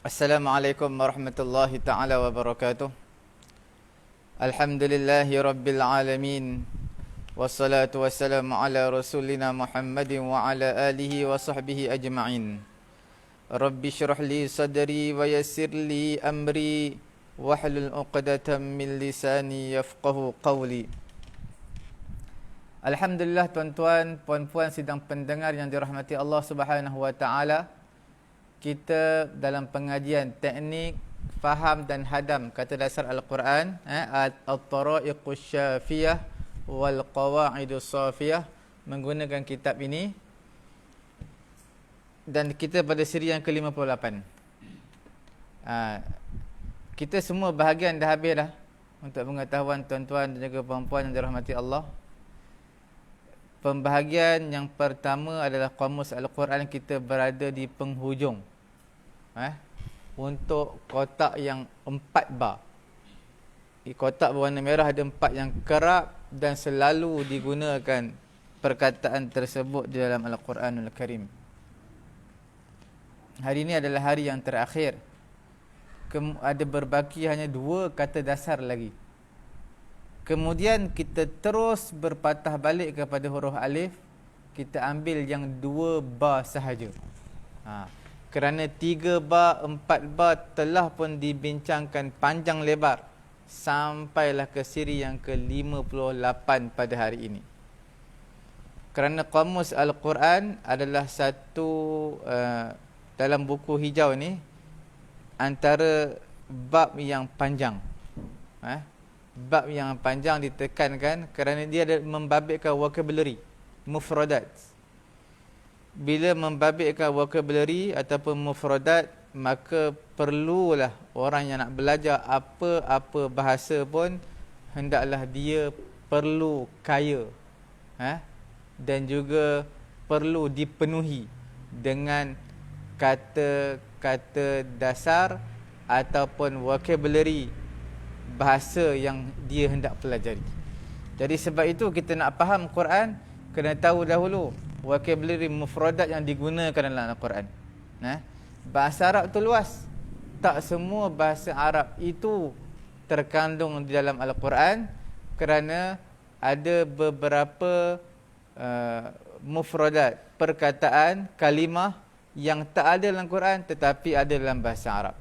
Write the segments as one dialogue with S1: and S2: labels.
S1: Assalamualaikum warahmatullahi taala wabarakatuh. Alhamdulillahi rabbil alamin. Wassalatu wassalamu ala rasulina Muhammadin wa ala alihi wa sahbihi ajma'in. Rabbi syrah li sadri wa yassir li amri wahlul 'uqdatam min lisani yafqahu qawli. Alhamdulillah tuan-tuan, puan-puan sidang pendengar yang dirahmati Allah Subhanahu wa taala. Kita dalam pengajian teknik faham dan hadam kata dasar Al-Quran, At-Tara'iqus Syafiyah wal Qawa'idus Safiyah, menggunakan kitab ini, dan kita pada siri yang ke-58. Kita semua bahagian dah habis dah. Untuk pengetahuan tuan-tuan dan juga puan-puan yang dirahmati Allah, pembahagian yang pertama adalah Qamus Al-Quran. Kita berada di penghujung untuk kotak yang 4 bar. Kotak berwarna merah ada 4 yang kerap dan selalu digunakan perkataan tersebut di dalam Al-Quranul Karim. Hari ini adalah hari yang terakhir. Ada berbaki hanya 2 kata dasar lagi. Kemudian kita terus berpatah balik kepada huruf alif. Kita ambil yang 2 bar sahaja. Kerana 3 bar, 4 bar telah pun dibincangkan panjang lebar sampailah ke siri yang ke-58 pada hari ini. Kerana Qamus Al-Quran adalah satu dalam buku hijau ni antara bab yang panjang. Bab yang panjang ditekankan kerana dia ada membabitkan vocabulary, mufradat. Bila membabitkan vocabulary ataupun mufradat, maka perlulah orang yang nak belajar apa-apa bahasa pun hendaklah dia perlu kaya, dan juga perlu dipenuhi dengan kata-kata dasar ataupun vocabulary bahasa yang dia hendak pelajari. Jadi sebab itu kita nak faham Quran, kena tahu dahulu vocabulary mufradat yang digunakan dalam Al-Quran. Bahasa Arab tu luas. Tak semua bahasa Arab itu terkandung di dalam Al-Quran, kerana ada beberapa mufradat, perkataan, kalimah yang tak ada dalam Quran tetapi ada dalam bahasa Arab.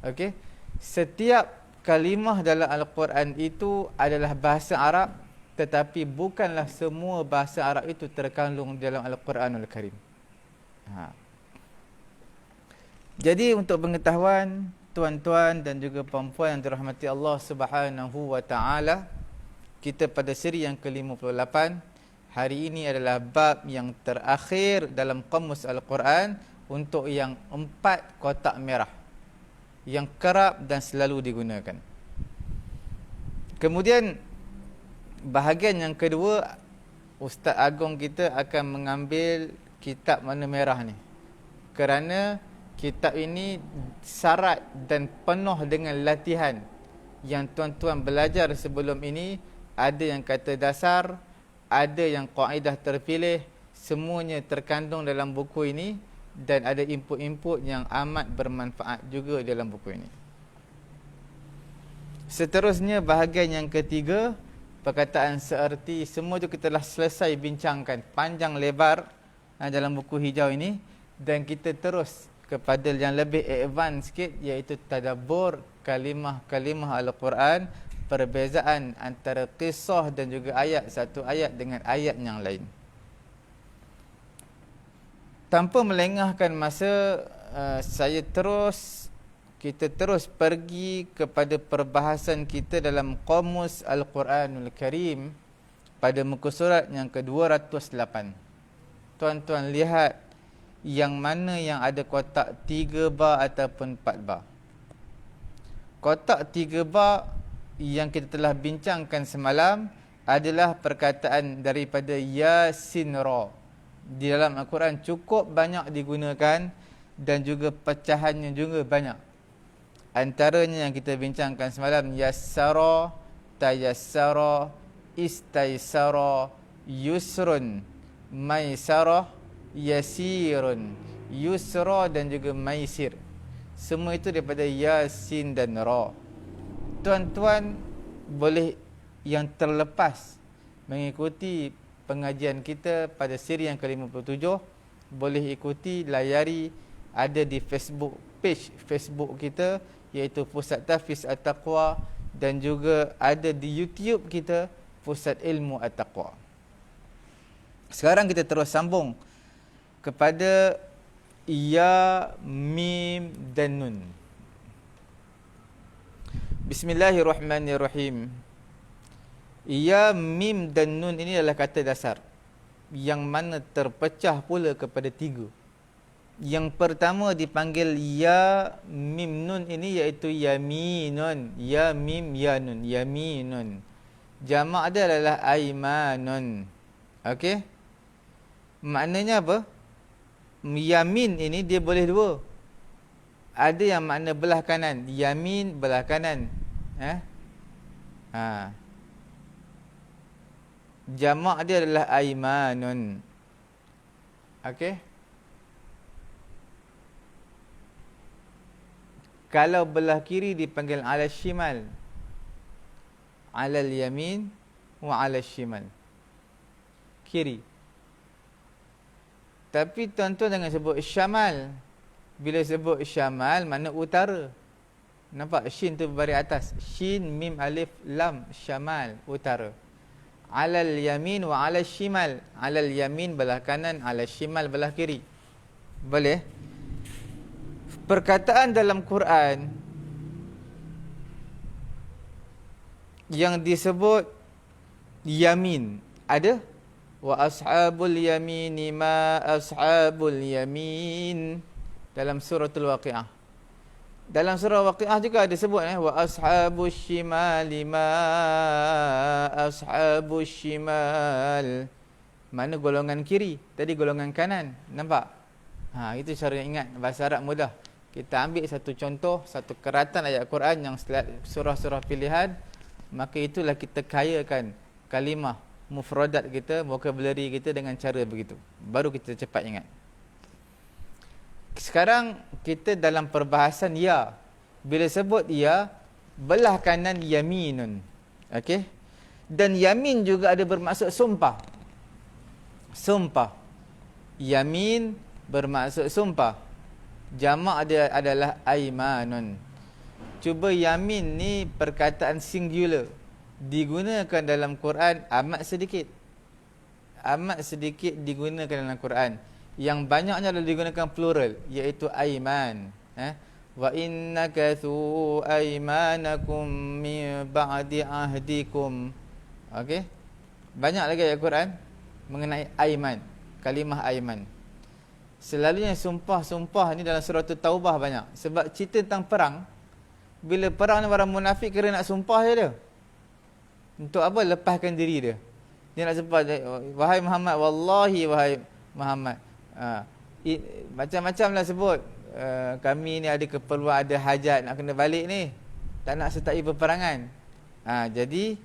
S1: Okey? Setiap kalimah dalam Al-Quran itu adalah bahasa Arab, tetapi bukanlah semua bahasa Arab itu terkandung dalam Al-Quranul Karim. Jadi untuk pengetahuan tuan-tuan dan juga puan-puan yang dirahmati Allah Subhanahu wa taala, kita pada siri yang ke-58, hari ini adalah bab yang terakhir dalam Qamus Al-Quran untuk yang 4 kotak merah yang kerap dan selalu digunakan. Kemudian bahagian yang kedua, Ustaz Agong kita akan mengambil kitab warna merah ni, kerana kitab ini syarat dan penuh dengan latihan yang tuan-tuan belajar sebelum ini. Ada yang kata dasar, ada yang kaedah terpilih, semuanya terkandung dalam buku ini, dan ada input-input yang amat bermanfaat juga dalam buku ini. Seterusnya bahagian yang ketiga, perkataan seerti. Semua itu kita telah selesai bincangkan panjang lebar dalam buku hijau ini, dan kita terus kepada yang lebih advance sikit, iaitu tadabbur kalimah-kalimah Al-Quran, perbezaan antara kisah dan juga ayat satu ayat dengan ayat yang lain. Tanpa melengahkan masa, kita terus pergi kepada perbahasan kita dalam Qamus Al-Quranul Karim pada muka surat yang ke-208. Tuan-tuan lihat yang mana yang ada kotak 3 bar ataupun 4 bar. Kotak 3 bar yang kita telah bincangkan semalam adalah perkataan daripada Yasin Ra. Di dalam Al-Quran cukup banyak digunakan dan juga pecahannya juga banyak. Antaranya yang kita bincangkan semalam, yassara, tayassara, istaisara, yusrun, maisarah, yasirun, yusra dan juga maisir. Semua itu daripada ya, sin dan ra. Tuan-tuan boleh yang terlepas mengikuti pengajian kita pada siri yang ke-57, boleh ikuti, layari, ada di Facebook, page Facebook kita iaitu Pusat Tahfiz At-Taqwa, dan juga ada di YouTube kita Pusat Ilmu At-Taqwa. Sekarang kita terus sambung kepada ya, mim dan nun. Bismillahirrahmanirrahim. Ya, mim dan nun ini adalah kata dasar yang mana terpecah pula kepada 3. Yang pertama dipanggil ya, mim, nun ini iaitu yaminun. Ya, mim, ya, nun. Yaminun. Jamak dia adalah aimanun. Okey? Maknanya apa? Yamin ini dia boleh 2. Ada yang makna belah kanan. Yamin, belah kanan. Jamak dia adalah aimanun. Okey? Kalau belah kiri dipanggil ala shimal. Alal yamin wa ala shimal. Kiri. Tapi tuan-tuan jangan sebut syamal. Bila sebut syamal, makna utara. Nampak? Shin tu baris atas. Shin, mim, alif, lam. Syamal, utara. Alal yamin wa ala shimal. Alal yamin belah kanan, ala shimal belah kiri. Boleh? Perkataan dalam Quran yang disebut yamin ada? Wa ashabul yamini ma ashabul yamin. Dalam suratul Waqiah. Dalam surah Waqiah juga ada sebut wa ashabus shimali ma ashabus shimal. Mana golongan kiri? Tadi golongan kanan. Nampak? Itu cara ingat. Bahasa Arab mudah. Kita ambil satu contoh, satu keratan ayat Quran yang surah-surah pilihan, maka itulah kita kayakan kalimah mufradat kita, vocabulary kita dengan cara begitu. Baru kita cepat ingat. Sekarang kita dalam perbahasan ya. Bila sebut ya, belah kanan yaminun. Okey? Dan yamin juga ada bermaksud sumpah. Sumpah. Yamin bermaksud sumpah. Jamak dia adalah aimanun. Cuba yamin ni perkataan singular. Digunakan dalam Quran amat sedikit. Amat sedikit digunakan dalam Quran. Yang banyaknya adalah digunakan plural, iaitu aiman. Wa innakathu aimanakum min ba'di ahdikum. Okey? Banyak lagi ayat Quran mengenai aiman, kalimah aiman. Selalunya sumpah-sumpah ni dalam surah Taubah banyak. Sebab cerita tentang perang, bila perang ni orang munafik kira nak sumpah je dia. Untuk apa? Lepaskan diri dia. Dia nak sumpah, wahai Muhammad, wallahi wahai Muhammad. Macam-macam lah sebut. Kami ni ada keperluan, ada hajat nak kena balik ni. Tak nak sertai peperangan. Jadi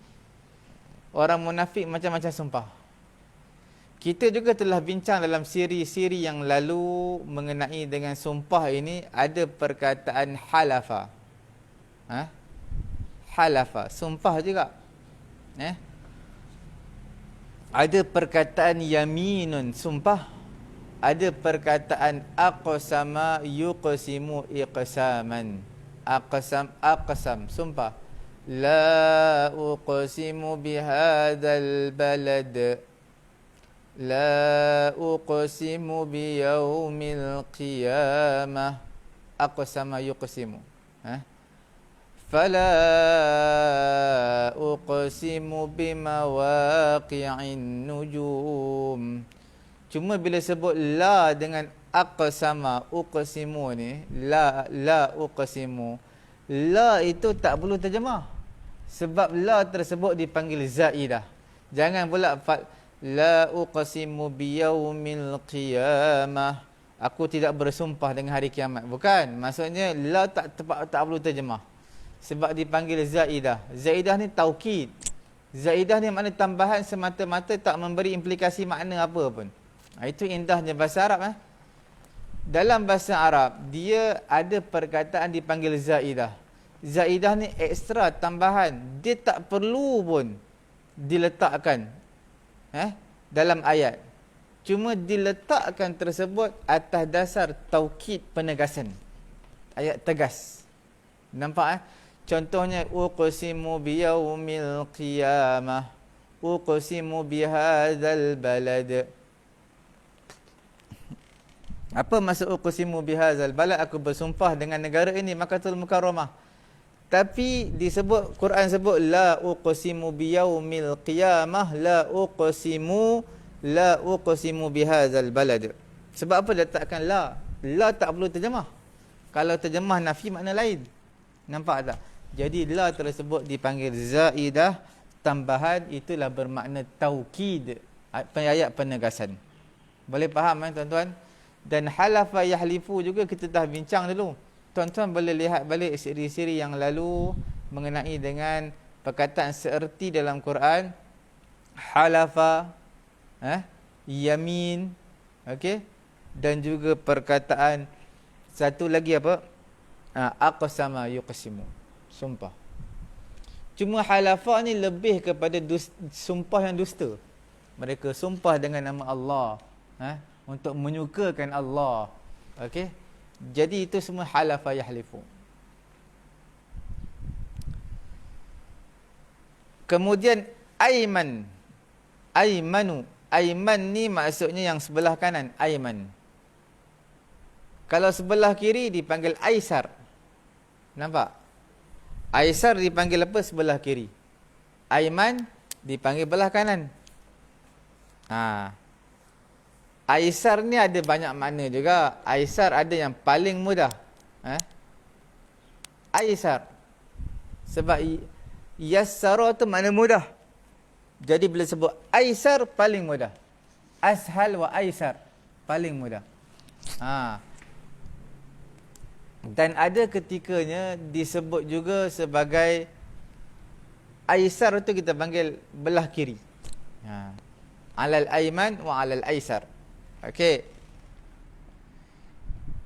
S1: orang munafik macam-macam sumpah. Kita juga telah bincang dalam siri-siri yang lalu mengenai dengan sumpah ini. Ada perkataan halafa. Halafa, sumpah juga. Ada perkataan yaminun, sumpah. Ada perkataan aqsama yuqsimu iqsaman. Aqsam, sumpah. La uqsimu bihadzal balad. La uqsimu biyaumil qiyamah. Aqsama yuqsimu. Fala uqsimu bimawaqi'in nujum. Cuma bila sebut la dengan aqsama uqsimu ni, la uqsimu, la itu tak perlu terjemah. Sebab la tersebut dipanggil zaidah. Jangan pula la uqsimu biyaumil qiyamah. Aku tidak bersumpah dengan hari kiamat. Bukan. Maksudnya la tak perlu terjemah. Sebab dipanggil zaidah. Zaidah ni taukid. Zaidah ni makna tambahan semata-mata, tak memberi implikasi makna apa pun. Itu indahnya bahasa Arab. dalam bahasa Arab, dia ada perkataan dipanggil zaidah. Zaidah ni ekstra, tambahan. Dia tak perlu pun diletakkan dalam ayat. Cuma diletakkan tersebut atas dasar taukid, penegasan. Ayat tegas. Nampak Contohnya, uqsimu biyaumil qiyamah. Uqsimu bihadzal balad. Apa maksud uqsimu bihadzal balad? Aku bersumpah dengan negara ini, Makkahul Mukarramah. Tapi disebut, Quran sebut la uqsimu biyaumil qiyamah, la uqsimu bihadzal balad. Sebab apa letakkan la? La tak perlu terjemah. Kalau terjemah nafi makna lain. Nampak tak? Jadi la tersebut dipanggil zaidah, tambahan, itulah bermakna taukid, ayat penegasan. Boleh faham tuan-tuan? Dan halafa yahlifu juga kita dah bincang dulu. Tuan-tuan boleh lihat balik siri-siri yang lalu mengenai dengan perkataan seerti dalam Quran. Halafa, yamin, okey, dan juga perkataan satu lagi apa? Aqsama yuqsimu, sumpah. Cuma halafa ni lebih kepada sumpah yang dusta. Mereka sumpah dengan nama Allah, untuk menyukakan Allah. Okey. Jadi itu semua halafa yahlifu. Kemudian aiman. Aimanu. Aiman ni maksudnya yang sebelah kanan, aiman. Kalau sebelah kiri dipanggil aisar. Nampak? Aisar dipanggil apa? Sebelah kiri. Aiman dipanggil belah kanan. Aisar ni ada banyak makna juga. Aisar ada yang paling mudah. Aisar. Sebab yassara tu makna mudah. Jadi bila sebut aisar, paling mudah. Ashal wa aisar, paling mudah. Dan ada ketikanya disebut juga sebagai aisar tu kita panggil belah kiri. Alal aiman wa alal aisar. Okey.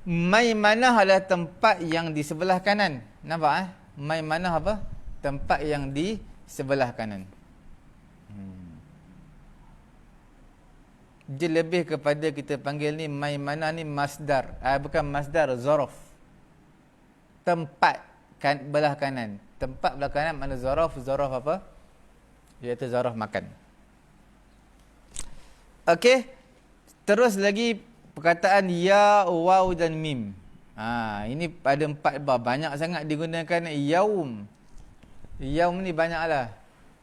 S1: Maimanah adalah tempat yang di sebelah kanan. Nampak Maimanah apa? Tempat yang di sebelah kanan. Dia lebih kepada kita panggil ni maimanah ni masdar. Bukan masdar, zaraf. Tempat belah kanan. Tempat belah kanan mana zaraf? Zaraf apa? Iaitu zaraf makan. Okey. Terus lagi perkataan ya, waw dan mim. Ini pada 4 bab. Banyak sangat digunakan yaum. Yaum ni banyaklah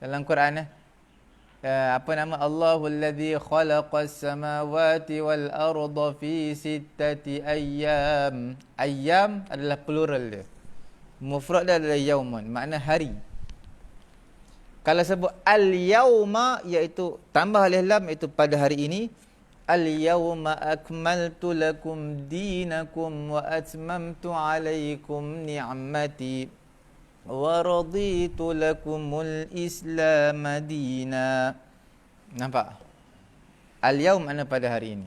S1: dalam Quran. Apa nama? Allahul ladzi khalaqas samawati wal arda fi sittati ayyam. Ayyam adalah plural dia. Mufrad dia adalah yaumun, makna hari. Kalau sebut al-yauma, iaitu tambah alif lam, iaitu pada hari ini. Al-yauma akmaltu lakum dinakum wa atmamtu alaikum ni'mati wa raditu lakumul islam dina. Nampak? Al-yaum makna pada hari ini.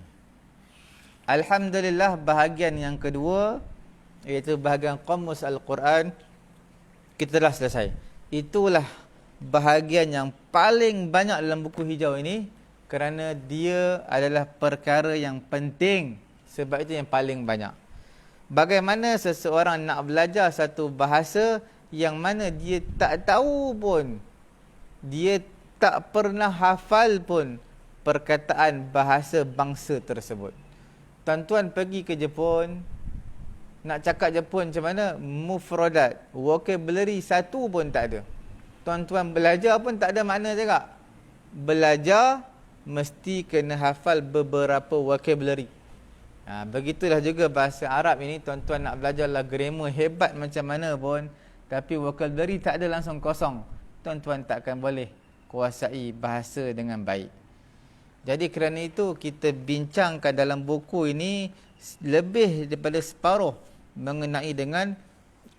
S1: Alhamdulillah, bahagian yang kedua, iaitu bahagian Qamus Al-Quran, kita dah selesai. Itulah bahagian yang paling banyak dalam buku hijau ini, kerana dia adalah perkara yang penting. Sebab itu yang paling banyak. Bagaimana seseorang nak belajar satu bahasa yang mana dia tak tahu pun, dia tak pernah hafal pun perkataan bahasa bangsa tersebut. Tuan-tuan pergi ke Jepun, nak cakap Jepun macam mana? Mufradat, vocabulary satu pun tak ada. Tuan-tuan belajar pun tak ada makna juga. Belajar mesti kena hafal beberapa vocabulary. Begitulah juga bahasa Arab ini. Tuan-tuan nak belajarlah grammar hebat macam mana pun, tapi vocabulary tak ada, langsung kosong. Tuan-tuan takkan boleh kuasai bahasa dengan baik. Jadi kerana itu kita bincangkan dalam buku ini lebih daripada separuh mengenai dengan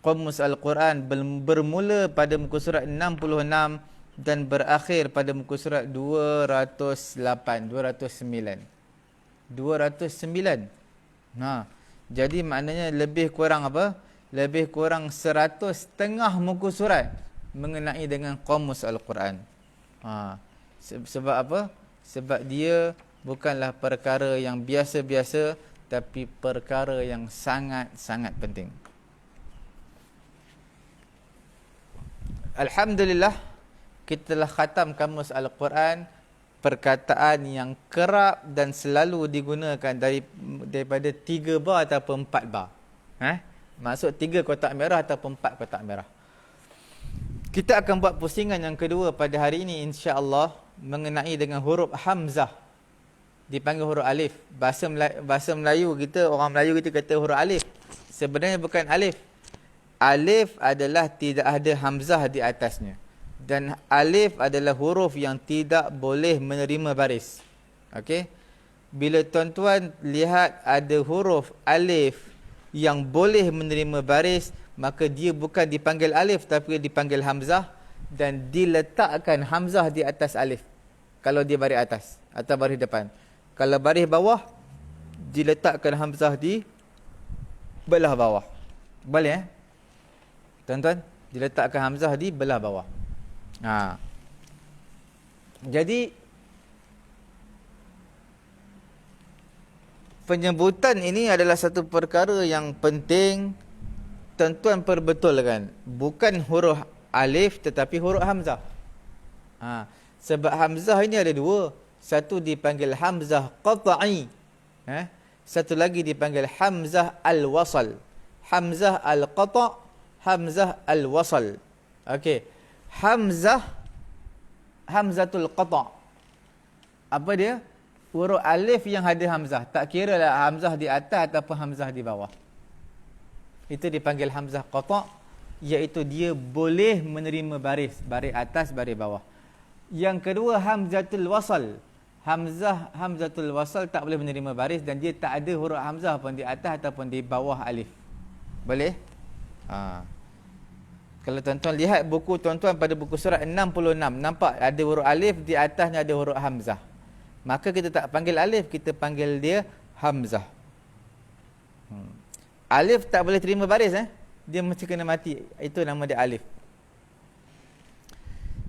S1: Qamus Al-Quran, bermula pada muka surat 66 dan berakhir pada muka surat 208, 209. Jadi maknanya lebih kurang apa? Lebih kurang 100 setengah muka surat mengenai dengan Qamus Al-Quran. Sebab apa? Sebab dia bukanlah perkara yang biasa-biasa, tapi perkara yang sangat-sangat penting. Alhamdulillah, kita telah khatam Kamus Al-Quran, perkataan yang kerap dan selalu digunakan daripada 3 bar ataupun 4 bar. Maksud 3 kotak merah ataupun 4 kotak merah. Kita akan buat pusingan yang kedua pada hari ini insya-Allah mengenai dengan huruf Hamzah. Dipanggil huruf alif. Bahasa Melayu kita, orang Melayu kita kata huruf alif. Sebenarnya bukan alif. Alif adalah tidak ada hamzah di atasnya. Dan alif adalah huruf yang tidak boleh menerima baris. Okey? Bila tuan-tuan lihat ada huruf alif yang boleh menerima baris, maka dia bukan dipanggil alif tapi dipanggil hamzah, dan diletakkan hamzah di atas alif kalau dia baris atas atau baris depan. Kalau baris bawah, diletakkan hamzah di belah bawah. Boleh tuan-tuan? Diletakkan hamzah di belah bawah. Jadi penyebutan ini adalah satu perkara yang penting tuan-tuan perbetulkan. Bukan huruf alif tetapi huruf hamzah. Sebab hamzah ini ada 2. Satu dipanggil hamzah qat'i. Satu lagi dipanggil hamzah al-wasal. Hamzah al-qata', hamzah al-wasal. Okey. Hamzatul qata'. Apa dia? Huruf alif yang ada hamzah. Tak kira lah hamzah di atas ataupun hamzah di bawah. Itu dipanggil hamzah qata', iaitu dia boleh menerima baris atas, baris bawah. Yang kedua hamzatul wasal. Hamzatul wasal tak boleh menerima baris dan dia tak ada huruf hamzah pun di atas ataupun di bawah alif. Boleh? Kalau tuan-tuan lihat buku tuan-tuan pada buku surat 66, nampak ada huruf alif, di atasnya ada huruf hamzah. Maka kita tak panggil alif, kita panggil dia hamzah. Alif tak boleh terima baris, dia mesti kena mati. Itu nama dia alif.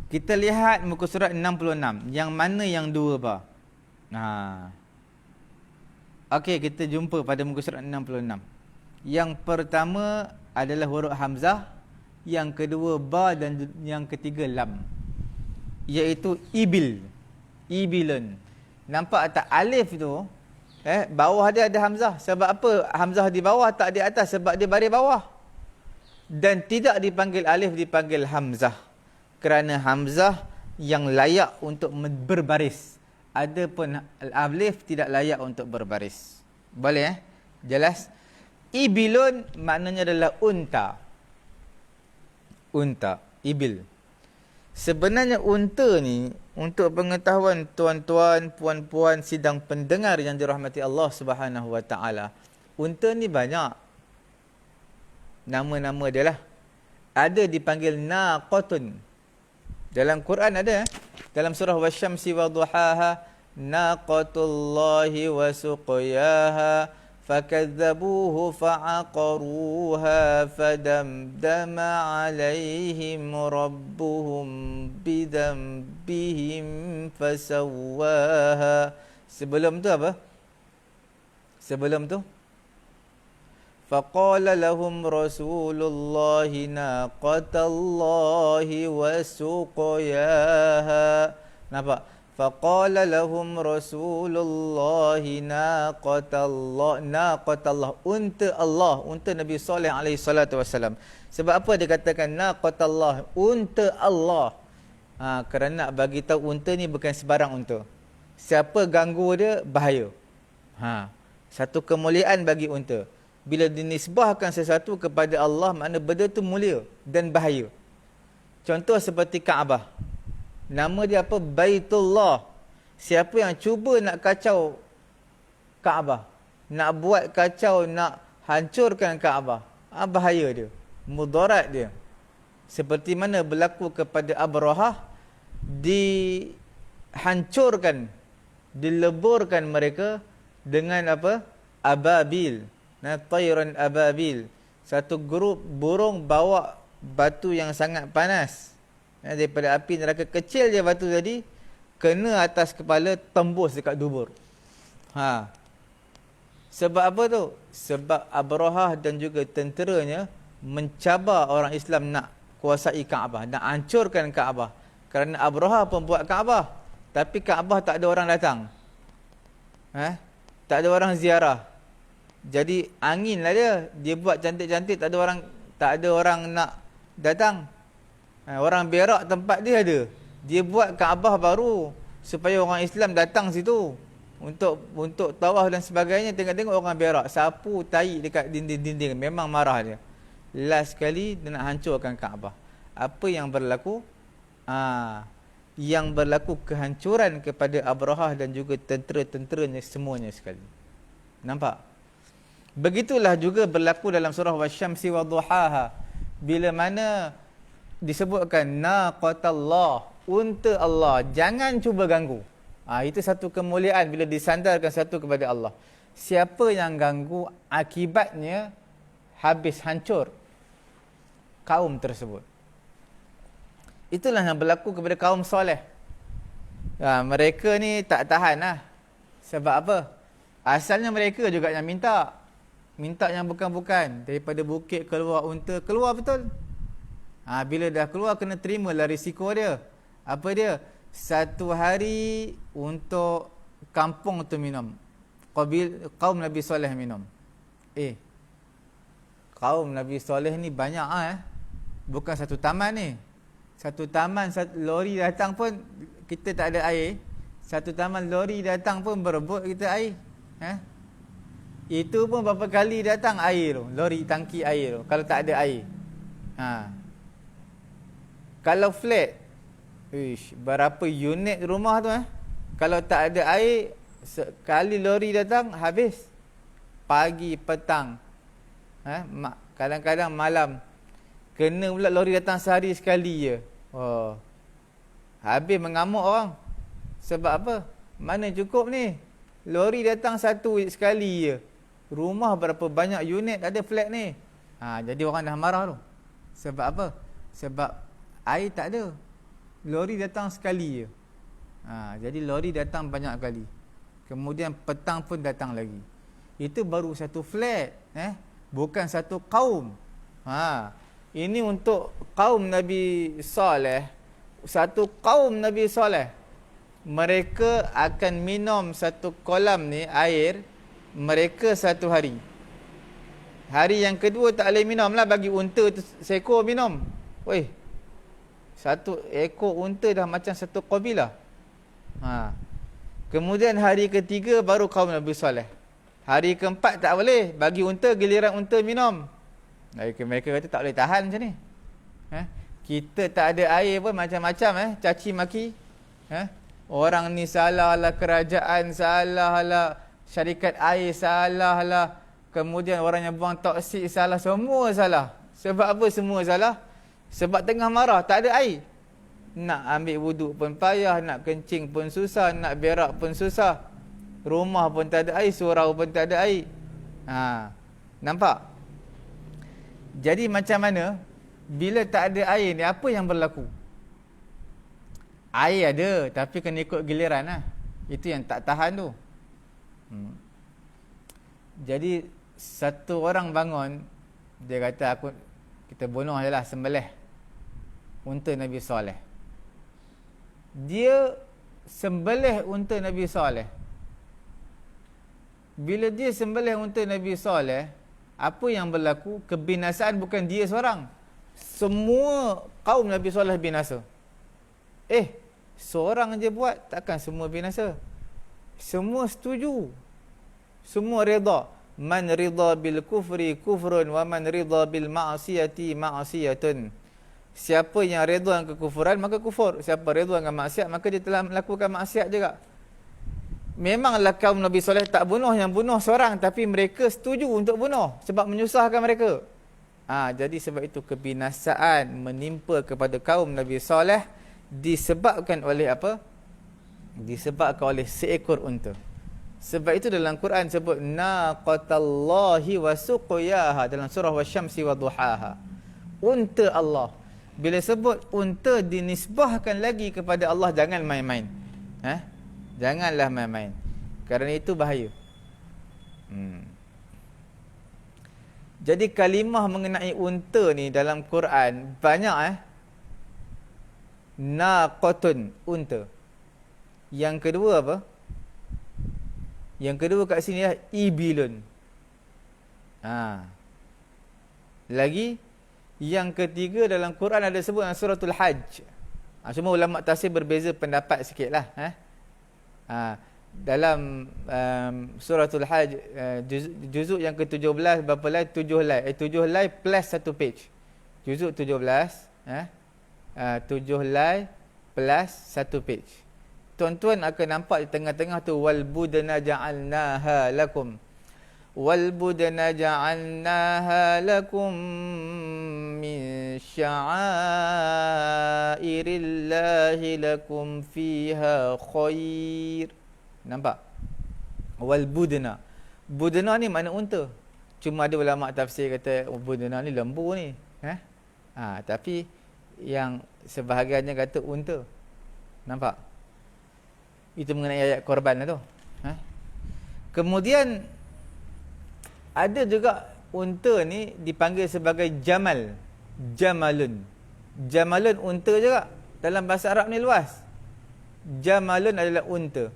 S1: Kita lihat muka surat 66. Yang mana yang 2 bar? Okey, kita jumpa pada muka surat 66. Yang pertama adalah huruf hamzah, yang kedua ba, dan yang ketiga lam, iaitu ibil. Ibilun. Nampak tak alif tu? Bawah dia ada hamzah. Sebab apa hamzah di bawah tak di atas? Sebab dia baris bawah. Dan tidak dipanggil alif, dipanggil hamzah. Kerana hamzah yang layak untuk berbaris. Adapun alif tidak layak untuk berbaris. Boleh Jelas? Ibilun maknanya adalah unta. Unta, ibil. Sebenarnya unta ni, untuk pengetahuan tuan-tuan, puan-puan sidang pendengar yang dirahmati Allah Subhanahu Wa Taala, unta ni banyak nama-nama dia lah. Ada dipanggil naqatun. Dalam Quran ada, dalam surah Wasyamsi wa duhaha, naqatullahi wa suqyaha fakadzabuhu fa'aqaruha fadamdama 'alaihim rabbuhum bidambihim fasawwaha. Sebelum tu apa? Sebelum tu faqala lahum rasulullahi naqatallahi wa suqyaha. Nampak? Faqala lahum rasulullahi naqatallah, unta Allah, unta Nabi Saleh alaihi salatu wasalam. Sebab apa dia katakan naqatallah, unta Allah? Kerana nak bagi tahu unta ni bukan sebarang unta. Siapa ganggu dia bahaya. Satu kemuliaan bagi unta. Bila dinisbahkan sesuatu kepada Allah, makna benda tu mulia dan bahaya. Contoh seperti Kaabah. Nama dia apa? Baitullah. Siapa yang cuba nak kacau Kaabah, nak buat kacau, nak hancurkan Kaabah, bahaya dia, mudarat dia. Seperti mana berlaku kepada Abrahah, dihancurkan, dileburkan mereka dengan apa? Ababil. tayran ababil. Satu grup burung bawa batu yang sangat panas. Daripada api neraka kecil je batu tadi, kena atas kepala, tembus dekat dubur. Sebab apa tu? Sebab Abrahah dan juga tenteranya mencabar orang Islam nak kuasai Kaabah, nak hancurkan Kaabah. Kerana Abrahah pun buat Kaabah, tapi Kaabah tak ada orang datang. Tak ada orang ziarah. Jadi angin lah dia buat cantik-cantik, tak ada orang nak datang. Orang berak tempat dia ada. Dia buat Kaabah baru supaya orang Islam datang situ untuk tawaf dan sebagainya. Tengok-tengok orang berak, sapu tai dekat dinding-dinding. Memang marah dia. Last sekali dia nak hancurkan Kaabah. Apa yang berlaku? Yang berlaku kehancuran kepada Abrahah dan juga tentera-tenteranya semuanya sekali. Nampak? Begitulah juga berlaku dalam surah Wasyamsi Wadduhaha. Bila mana disebutkan naqatallah, unta Allah, jangan cuba ganggu. Itu satu kemuliaan bila disandarkan satu kepada Allah. Siapa yang ganggu, akibatnya habis, hancur kaum tersebut. Itulah yang berlaku kepada kaum soleh. Mereka ni tak tahan lah. Sebab apa? Asalnya mereka juga yang minta yang bukan-bukan. Daripada bukit keluar unta, keluar betul. Bila dah keluar, kena terimalah risiko dia. Apa dia? Satu hari untuk kampung tu minum. Kaum Nabi Soleh minum. Kaum Nabi Soleh ni banyak bukan satu taman ni. Satu taman, lori datang pun kita tak ada air. Satu taman lori datang pun berebut kita air. Itu pun berapa kali datang air tu, lori tangki air tu, kalau tak ada air. Kalau flat, berapa unit rumah tu kalau tak ada air, sekali lori datang habis. Pagi, petang, kadang-kadang malam. Kena pula lori datang sehari sekali je. Habis mengamuk orang. Sebab apa? Mana cukup ni? Lori datang satu sekali je. Rumah berapa banyak unit ada flat ni. Jadi orang dah marah tu. Sebab apa? Sebab air tak ada. Lori datang sekali je. Jadi lori datang banyak kali. Kemudian petang pun datang lagi. Itu baru satu flat. Bukan satu kaum. Ini untuk kaum Nabi Saleh. Satu kaum Nabi Saleh, mereka akan minum satu kolam ni air, mereka satu hari. Hari yang kedua tak boleh minum lah, bagi unta tu seekor minum. Satu ekor unta dah macam satu kabilah. Kemudian hari ketiga baru kaum Nabi Saleh. Hari keempat tak boleh, bagi unta, giliran unta minum. Mereka kata tak boleh tahan macam ni. Kita tak ada air pun macam-macam caci maki. Orang ni salah lah, kerajaan salah lah, syarikat air salah lah, kemudian orang yang buang toksik salah, semua salah. Sebab apa semua salah? Sebab tengah marah, tak ada air. Nak ambil wuduk pun payah, nak kencing pun susah, nak berak pun susah. Rumah pun tak ada air, surau pun tak ada air. Nampak? Jadi macam mana bila tak ada air ni, apa yang berlaku? Air ada, tapi kena ikut giliran lah. Itu yang tak tahan tu. Jadi satu orang bangun, dia kata kita bunuh je lah, sembelih unta Nabi Saleh. Dia sembelih unta Nabi Saleh. Bila dia sembelih unta Nabi Saleh, apa yang berlaku? Kebinasaan bukan dia seorang. Semua kaum Nabi Saleh binasa. Seorang je buat, takkan semua binasa. Semua setuju. Semua rida. Man rida bil kufri kufrun wa man rida bil ma'siyati ma'siyatun. Siapa yang reda dengan kekufuran, maka kufur. Siapa reda dengan maksiat, maka dia telah melakukan maksiat juga. Memanglah kaum Nabi Saleh tak bunuh, yang bunuh seorang, tapi mereka setuju untuk bunuh sebab menyusahkan mereka. Jadi sebab itu kebinasaan menimpa kepada kaum Nabi Saleh disebabkan oleh apa? Disebabkan oleh seekor unta. Sebab itu dalam Quran sebut naqatallahi wa suqyaha dalam surah wasyamsi wa duhaha. Unta Allah. Bila sebut unta dinisbahkan lagi kepada Allah, jangan main-main. Janganlah main-main. Kerana itu bahaya. Jadi kalimah mengenai unta ni dalam Quran banyak naqatun, unta. Yang kedua apa? Yang kedua kat sini ibilun. Lagi yang ketiga dalam Quran ada sebut dalam suratul Hajj. Semua ulama tafsir berbeza pendapat sikitlah. Dalam suratul Hajj juzuk yang ke-17 berapa lai? 7 lai. 7 lai plus 1 page. Juzuk 17 7 lai plus 1 page. Tuan-tuan akan nampak di tengah-tengah tu wal budana ja'alnaha lakum. Wal budana ja'alnaha lakum min sya'airillahi lakum fiha khair. Nampak? Wal budana. Budana ni makna unta. Cuma ada ulama tafsir kata budana ni lembu ni. Tapi yang sebahagiannya kata unta. Nampak? Itu mengenai ayat korban tu. Kemudian ada juga unta ni dipanggil sebagai jamal. Jamalun. Jamalun unta juga. Dalam bahasa Arab ni luas. Jamalun adalah unta.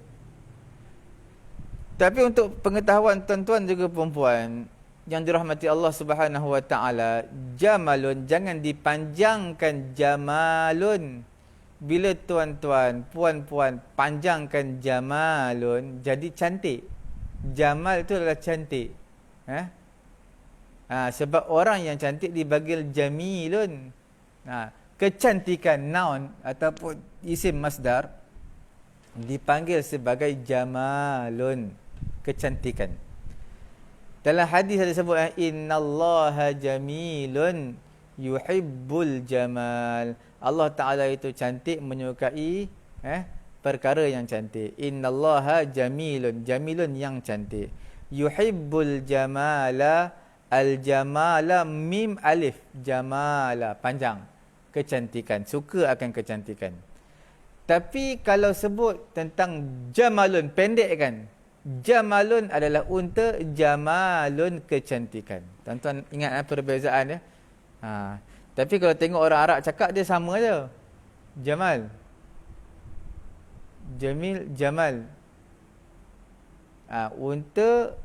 S1: Tapi untuk pengetahuan tuan-tuan juga perempuan yang dirahmati Allah Subhanahu Wa Taala, jamalun jangan dipanjangkan jamalun. Bila tuan-tuan, puan-puan panjangkan jamalun, jadi cantik. Jamal itu adalah cantik. Sebab orang yang cantik dipanggil jamilun. Kecantikan noun ataupun isim masdar dipanggil sebagai jamalun. Kecantikan. Dalam hadis ada sebut innallaha jamilun yuhibbul jamal. Allah Ta'ala itu cantik, menyukai perkara yang cantik. Innallaha jamilun. Jamilun yang cantik. Yuhibbul jamala. Al-jamala mim alif. Jamala. Panjang. Kecantikan. Suka akan kecantikan. Tapi kalau sebut tentang jamalun, pendek kan? Jamalun adalah unta. Jamalun kecantikan. Tuan-tuan ingat perbezaan dia? Tapi kalau tengok orang Arab cakap, dia sama je. Jamal. Jamil, Jamal. Unta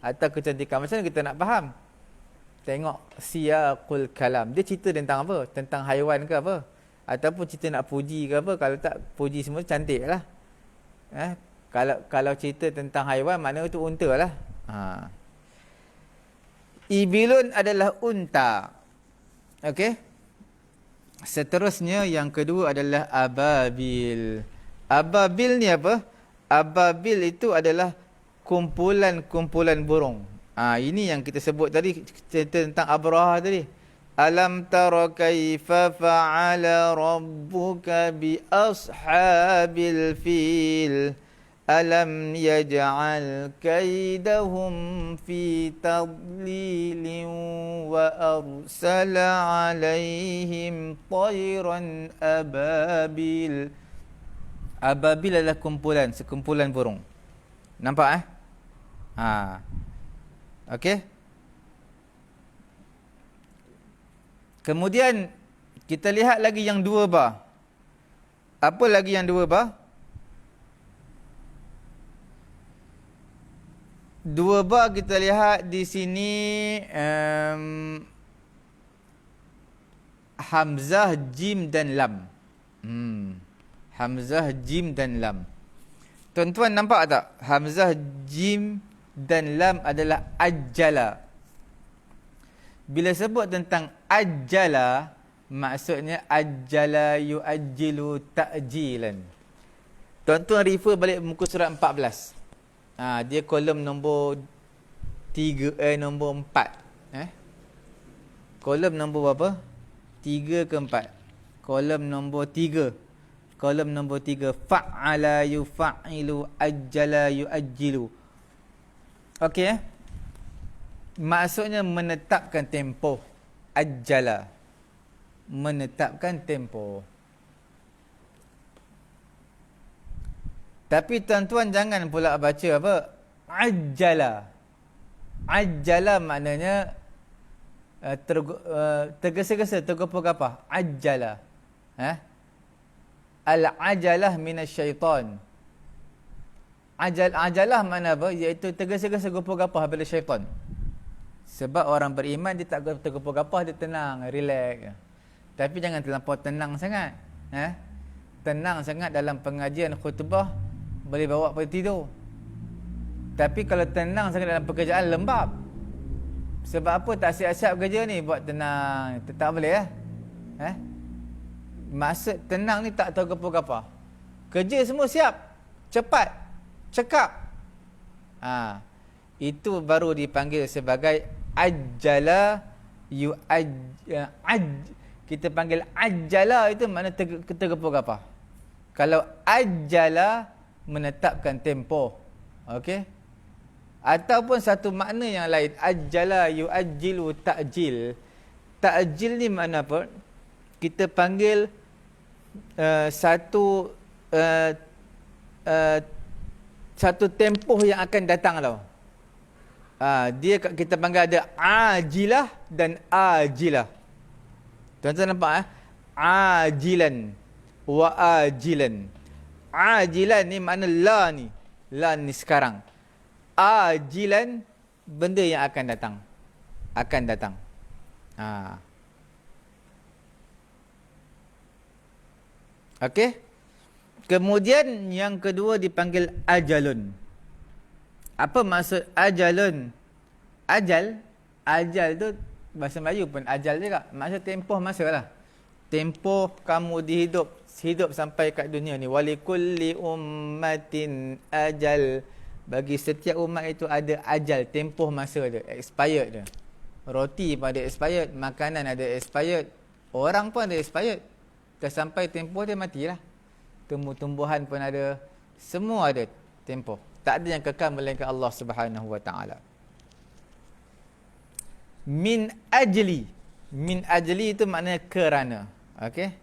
S1: atau kecantikan. Macam mana kita nak faham? Tengok siyaqul kalam. Dia cerita tentang apa? Tentang haiwan ke apa? Ataupun cerita nak puji ke apa? Kalau tak puji semua, cantik lah. Kalau cerita tentang haiwan, maknanya itu unta lah. Ibilun adalah unta. Okey. Seterusnya yang kedua adalah ababil. Ababil ni apa? Ababil itu adalah kumpulan-kumpulan burung. Ini yang kita sebut tadi, cerita tentang Abraha tadi. Alam tara kaifa fa'ala rabbuka bi ashabil fil. Alam yaj'al kaidahum fi tadlilin wa arsala alaihim tayran ababil. Ababil adalah kumpulan, sekumpulan burung. Nampak Okey. Kemudian kita lihat lagi yang dua bah. Apa lagi yang dua bah? Dua ba kita lihat di sini hamzah, jim dan lam. Hamzah, jim dan lam. Tuan-tuan nampak tak? Hamzah, jim dan lam adalah ajjala. Bila sebut tentang ajjala, maksudnya ajjala yu'ajjilu ta'jilan. Tuan-tuan refer balik muka surat 14. Dia kolom nombor 3 nombor 4. Kolom nombor berapa? 3 ke 4? Kolom nombor 3. Kolom nombor 3, fa'ala yufa'ilu, ajjala yuajjilu. Okey Maksudnya menetapkan tempoh. Ajjala, menetapkan tempoh. Tapi tuan-tuan jangan pula baca apa? Ajjala. Ajjala maknanya tergesa-gesa, tergapa-gapa. Ajjala. Al-ajalah minasyaitan. Ajalah makna apa? Iaitu tergesa-gesa, gapa-gapa daripada syaitan. Sebab orang beriman dia tak tergapa-gapa, dia tenang, relax. Tapi jangan terlampau tenang sangat. Tenang sangat dalam pengajian khutbah boleh bawa pada tidur. Tapi kalau tenang sangat dalam pekerjaan, lembab. Sebab apa? Tak siap-siap kerja ni, buat tenang. Tak boleh Maksud tenang ni tak tahu gapa-gapa. Kerja semua siap, cepat, cekap. Itu baru dipanggil sebagai ajjala kita panggil ajjala, itu makna tergapa-gapa. Kalau ajjala, menetapkan tempoh. Okey? Ataupun satu makna yang lain, ajjala yuajjilu, ta'jil. Ta'jil ni makna apa? Kita panggil satu tempoh yang akan datang tau. Dia kita panggil ada ajilah dan ajilah. Tuan-tuan nampak ajilan wa ajilan. Ajilan ni makna la ni. La ni sekarang. Ajilan, benda yang akan datang. Akan datang. Okey. Kemudian yang kedua dipanggil ajalun. Apa maksud ajalun? Ajal tu bahasa Melayu pun ajal juga. Maksud tempoh masa lah. Tempoh kamu hidup sampai kat dunia ni. Walikulli ummatin ajal. Bagi setiap umat itu ada ajal, tempoh masa dia, expired dia. Roti pun ada expired, makanan ada expired, orang pun ada expired. Dah sampai tempoh dia, matilah. Tumbuh-tumbuhan pun ada, semua ada tempoh. Tak ada yang kekal melainkan Allah Subhanahu Wa Taala. Min ajli itu maknanya kerana. Okey.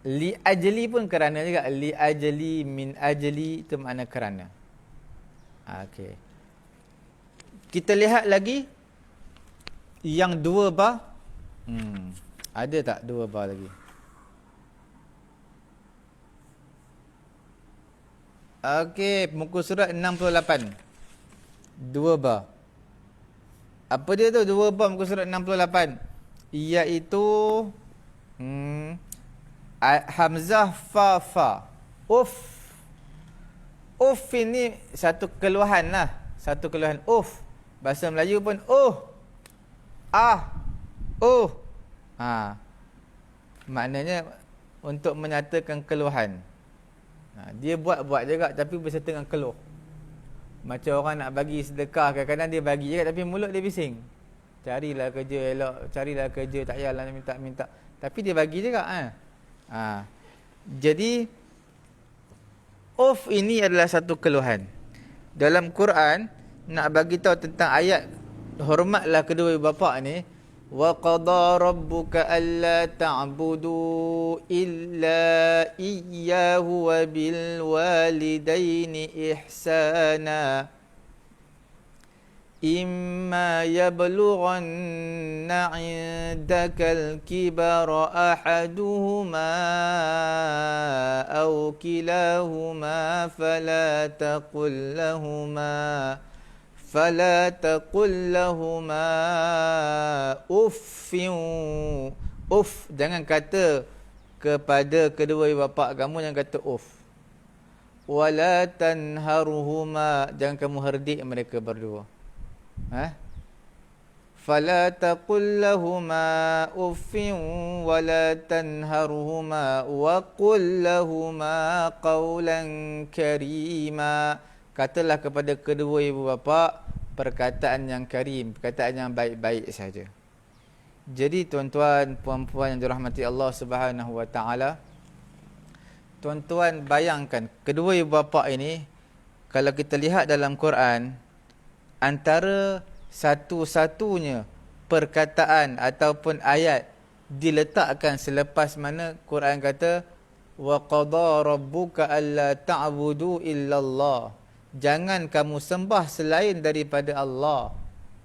S1: Li ajli pun kerana juga. Li ajli, min ajli itu makna kerana. Okey. Kita lihat lagi yang 2 bar. Ada tak 2 bar lagi? Okey, muka surat 68. 2 bar. Apa dia tu 2 bar muka surat 68? Iaitu hamzah fa. Uf. Uf ini satu keluhan lah. Satu keluhan. Uf. Bahasa Melayu pun maknanya untuk menyatakan keluhan. Dia buat juga tapi berserta dengan keluh. Macam orang nak bagi sedekah, kadang-kadang dia bagi je tapi mulut dia bising. Carilah kerja elok, carilah kerja, tak payahlah minta. Tapi dia bagi juga. Jadi ini adalah satu keluhan. Dalam Quran nak bagi tahu tentang ayat hormatlah kedua ibu bapa ni. Wa qada rabbuka alla ta'budu illa iyyahu wa bil walidaini ihsana. Imma yablughanna 'indakal kibara ahaduhuma aw kilahuma fala taqul lahuma uff. Jangan kata kepada kedua ibu bapa kamu, jangan kata uff. Wala tanharuhuma, jangan kamu herdik mereka berdua. Fala taqul lahuma uffin wala tanharuhuma wa qul lahuma qawlan karima. Katalah kepada kedua ibu bapa perkataan yang karim, perkataan yang baik-baik saja. Jadi tuan-tuan, puan-puan yang dirahmati Allah Subhanahu Wa Taala, Tuan-tuan bayangkan, kedua ibu bapa ini, kalau kita lihat dalam Quran, antara satu-satunya perkataan ataupun ayat diletakkan selepas mana Quran kata wa qada rabbuka alla ta'budu illallah. Jangan kamu sembah selain daripada Allah.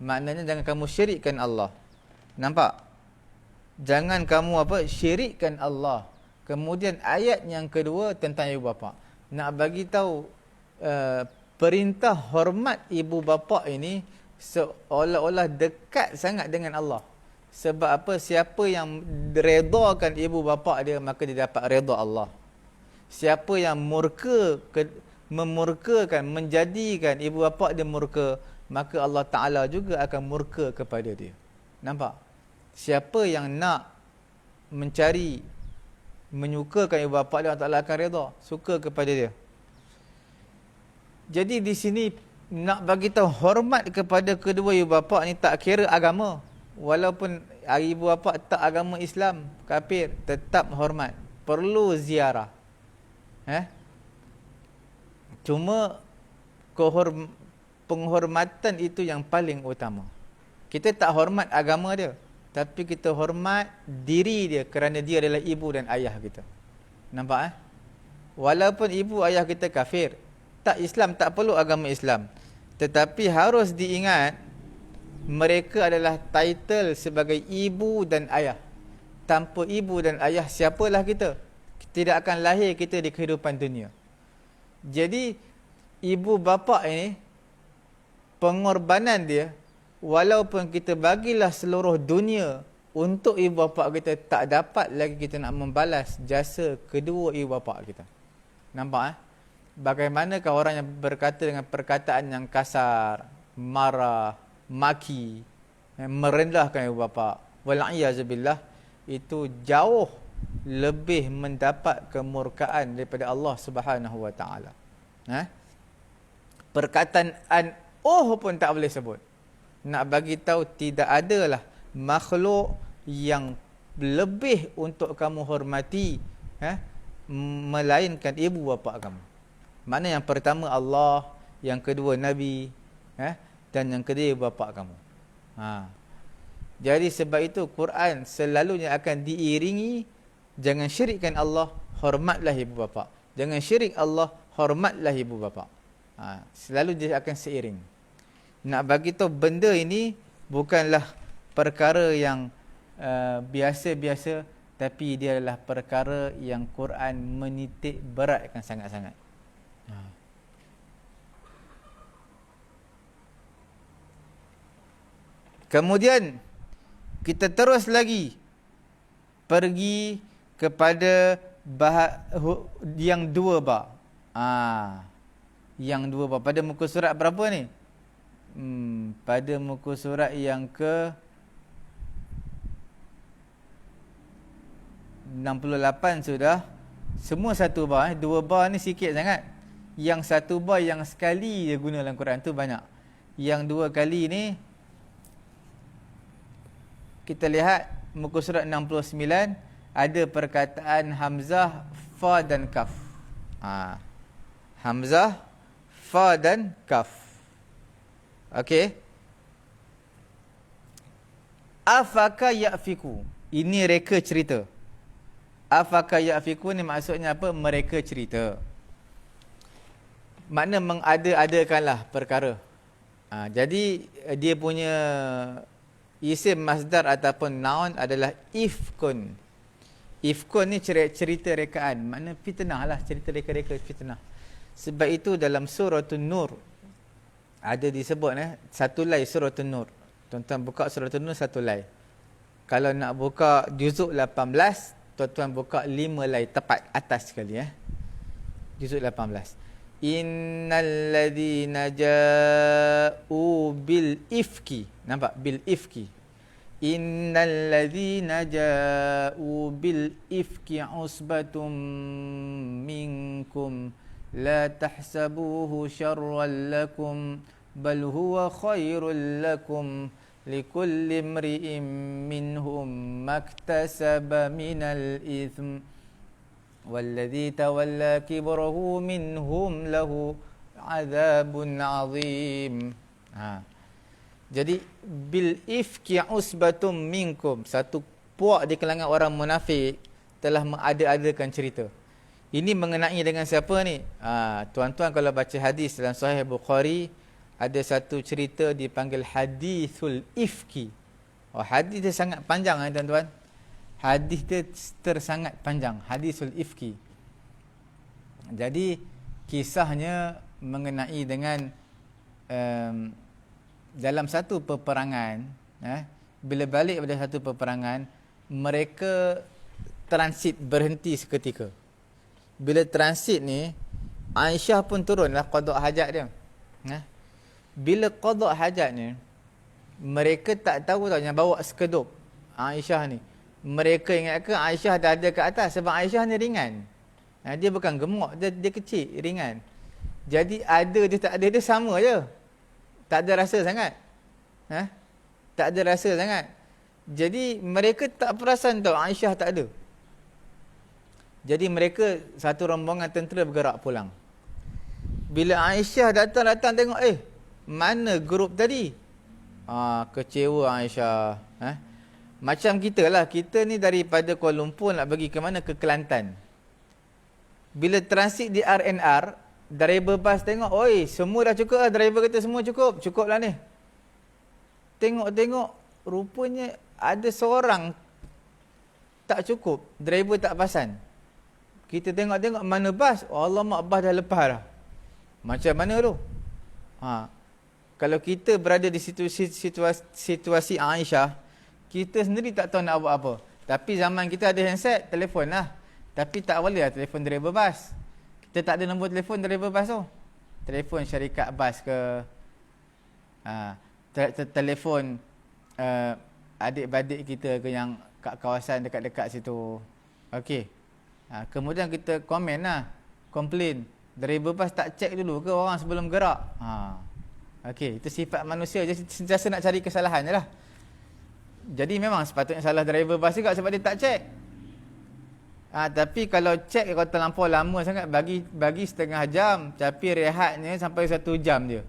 S1: Maknanya jangan kamu syirikkan Allah. Nampak? Jangan kamu syirikkan Allah. Kemudian ayat yang kedua tentang ibu bapa. Nak bagi tahu perintah hormat ibu bapa ini seolah-olah dekat sangat dengan Allah. Sebab apa? Siapa yang redakan ibu bapa dia, maka dia dapat reda Allah. Siapa yang memurkakan, menjadikan ibu bapa dia murka, maka Allah Ta'ala juga akan murka kepada dia. Nampak? Siapa yang nak menyukakan ibu bapa dia, Allah Ta'ala akan reda, suka kepada dia. Jadi di sini nak bagi tahu hormat kepada kedua ibu bapa ni tak kira agama. Walaupun ibu bapa tak agama Islam, kafir, tetap hormat. Perlu ziarah. Cuma penghormatan itu yang paling utama. Kita tak hormat agama dia, tapi kita hormat diri dia kerana dia adalah ibu dan ayah kita. Nampak? Walaupun ibu ayah kita kafir, tak Islam, tak perlu agama Islam, tetapi harus diingat mereka adalah title sebagai ibu dan ayah. Tanpa ibu dan ayah, siapalah kita? Tidak akan lahir kita di kehidupan dunia. Jadi ibu bapa ini, pengorbanan dia, walaupun kita bagilah seluruh dunia untuk ibu bapa kita, tak dapat lagi kita nak membalas jasa kedua ibu bapa kita. Nampak? Bagaimanakah orang yang berkata dengan perkataan yang kasar, marah, maki, merendahkan ibu bapa, wal'iyazubillah, itu jauh lebih mendapat kemurkaan daripada Allah Subhanahu wa taala. Perkataan pun tak boleh sebut. Nak bagi tahu tidak adalah makhluk yang lebih untuk kamu hormati melainkan ibu bapa kamu. Makna yang pertama Allah, yang kedua Nabi, dan yang ketiga ibu bapa kamu. Jadi sebab itu Quran selalunya akan diiringi, jangan syirikkan Allah, hormatlah ibu bapa. Jangan syirik Allah, hormatlah ibu bapa. Selalu dia akan seiring. Nak bagi tahu benda ini bukanlah perkara yang biasa-biasa, tapi dia adalah perkara yang Quran menitik beratkan sangat-sangat. Kemudian kita terus lagi pergi kepada yang dua ba. Yang dua ba. Pada muka surat berapa ni? Pada muka surat yang ke 68 sudah. Semua satu ba. Dua ba ni sikit sangat. Yang satu ba yang sekali dia guna dalam Quran tu banyak. Yang dua kali ni, kita lihat muka surat 69, ada perkataan Hamzah, Fa dan Kaf. Hamzah, Fa dan Kaf. Okey. Afaka ya'fiku. Ini reka cerita. Afaka ya'fiku ni maksudnya apa? Mereka cerita. Makna mengada-adakanlah perkara. Jadi dia punya isim masdar ataupun noun adalah ifkun. Ifkun ni cerita rekaan. Makna fitnah lah, cerita reka-reka fitnah. Sebab itu dalam surah An-Nur ada disebut satu lai surah An-Nur. Tuan-tuan buka surah An-Nur satu lai. Kalau nak buka juzuk 18, tuan-tuan buka 5 lai tepat atas sekali Juzuk 18. Innal ladzina ja'u bil ifki. Nampak? Bil ifki. Innal ladzina ja'u bil ifki usbatum minkum la tahsabuhu syarran lakum bal huwa khairul lakum likulli imri'in minhum maktasaba minal ithm Wallazi tawalla kibrahu minhum lahu azabun azim. Jadi bil ifki usbatum minkum, satu puak di kalangan orang munafik telah mengada-adakan cerita. Ini mengenai dengan siapa ni? Tuan-tuan kalau baca hadis dalam Sahih Bukhari, ada satu cerita dipanggil hadithul ifki. Hadis dia sangat panjang tuan-tuan. Hadis dia tersangat panjang, hadisul ifki. Jadi kisahnya mengenai dengan dalam satu peperangan, bila balik pada satu peperangan, mereka transit berhenti seketika. Bila transit ni, Aisyah pun turunlah qada hajat dia. Bila qada hajat ni, mereka tak tahu yang bawa sekedup Aisyah ni. Mereka ingatkan Aisyah dah ada kat atas, sebab Aisyah ni ringan. Dia bukan gemuk, dia kecil, ringan. Jadi ada dia tak ada, dia sama je. Tak ada rasa sangat. Tak ada rasa sangat. Jadi mereka tak perasan tau Aisyah tak ada. Jadi mereka satu rombongan tentera bergerak pulang. Bila Aisyah datang tengok, mana grup tadi? Kecewa Aisyah. Macam kita lah, kita ni daripada Kuala Lumpur nak pergi ke mana? Ke Kelantan. Bila transit di RNR, driver bas tengok, semua dah cukup lah. Driver kata semua cukup. Cukup lah ni. Tengok-tengok, rupanya ada seorang tak cukup. Driver tak pasan. Kita tengok-tengok mana bas. Alamak, bas dah lepas dah. Macam mana tu? Kalau kita berada di situasi Aisyah, kita sendiri tak tahu nak buat apa. Tapi zaman kita ada handset, telefon lah. Tapi tak boleh lah telefon driver bas. Kita tak ada nombor telefon driver bas tu. Telefon syarikat bas ke, telefon adik-beradik kita ke yang kat kawasan dekat-dekat situ. Okey. Kemudian kita komen lah, komplain. Driver bas tak check dulu ke orang sebelum gerak? Okey, itu sifat manusia je, sentiasa nak cari kesalahan je lah. Jadi memang sepatutnya salah driver bas juga sebab dia tak check. Tapi kalau check, kalau terlampau lama sangat, bagi setengah jam, tapi rehatnya sampai 1 jam dia.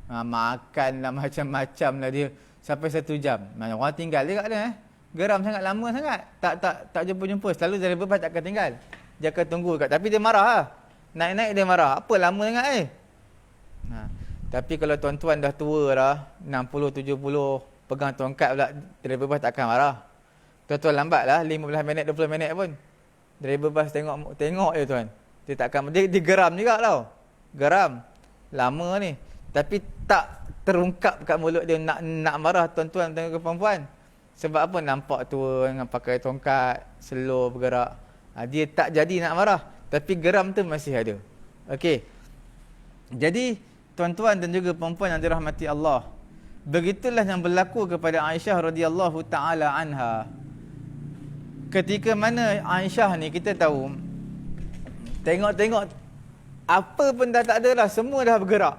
S1: Makan lah macam-macam lah dia sampai 1 jam. Orang tinggal dia kat dia. Geram sangat, lama sangat. Tak jumpa-jumpa. Selalu driver bas tak akan tinggal. Dia akan tunggu kat. Tapi dia marah lah. Naik-naik dia marah. Apa lama sangat Tapi kalau tuan-tuan dah tua dah, 60, 70, pegang tongkat pula, driver bas tak akan marah. Tuan-tuan lambat lah, 15 minit, 20 minit pun. Driver bas tengok je tuan. Dia takkan, dia geram juga tau. Geram. Lama ni. Tapi tak terungkap kat mulut dia nak marah tuan-tuan dan perempuan. Sebab apa? Nampak tua dengan pakai tongkat, slow bergerak. Dia tak jadi nak marah. Tapi geram tu masih ada. Okey. Jadi, tuan-tuan dan juga perempuan yang dirahmati Allah, begitulah yang berlaku kepada Aisyah radhiyallahu taala anha. Ketika mana Aisyah ni kita tahu, tengok-tengok apa pun dah tak ada dah, semua dah bergerak.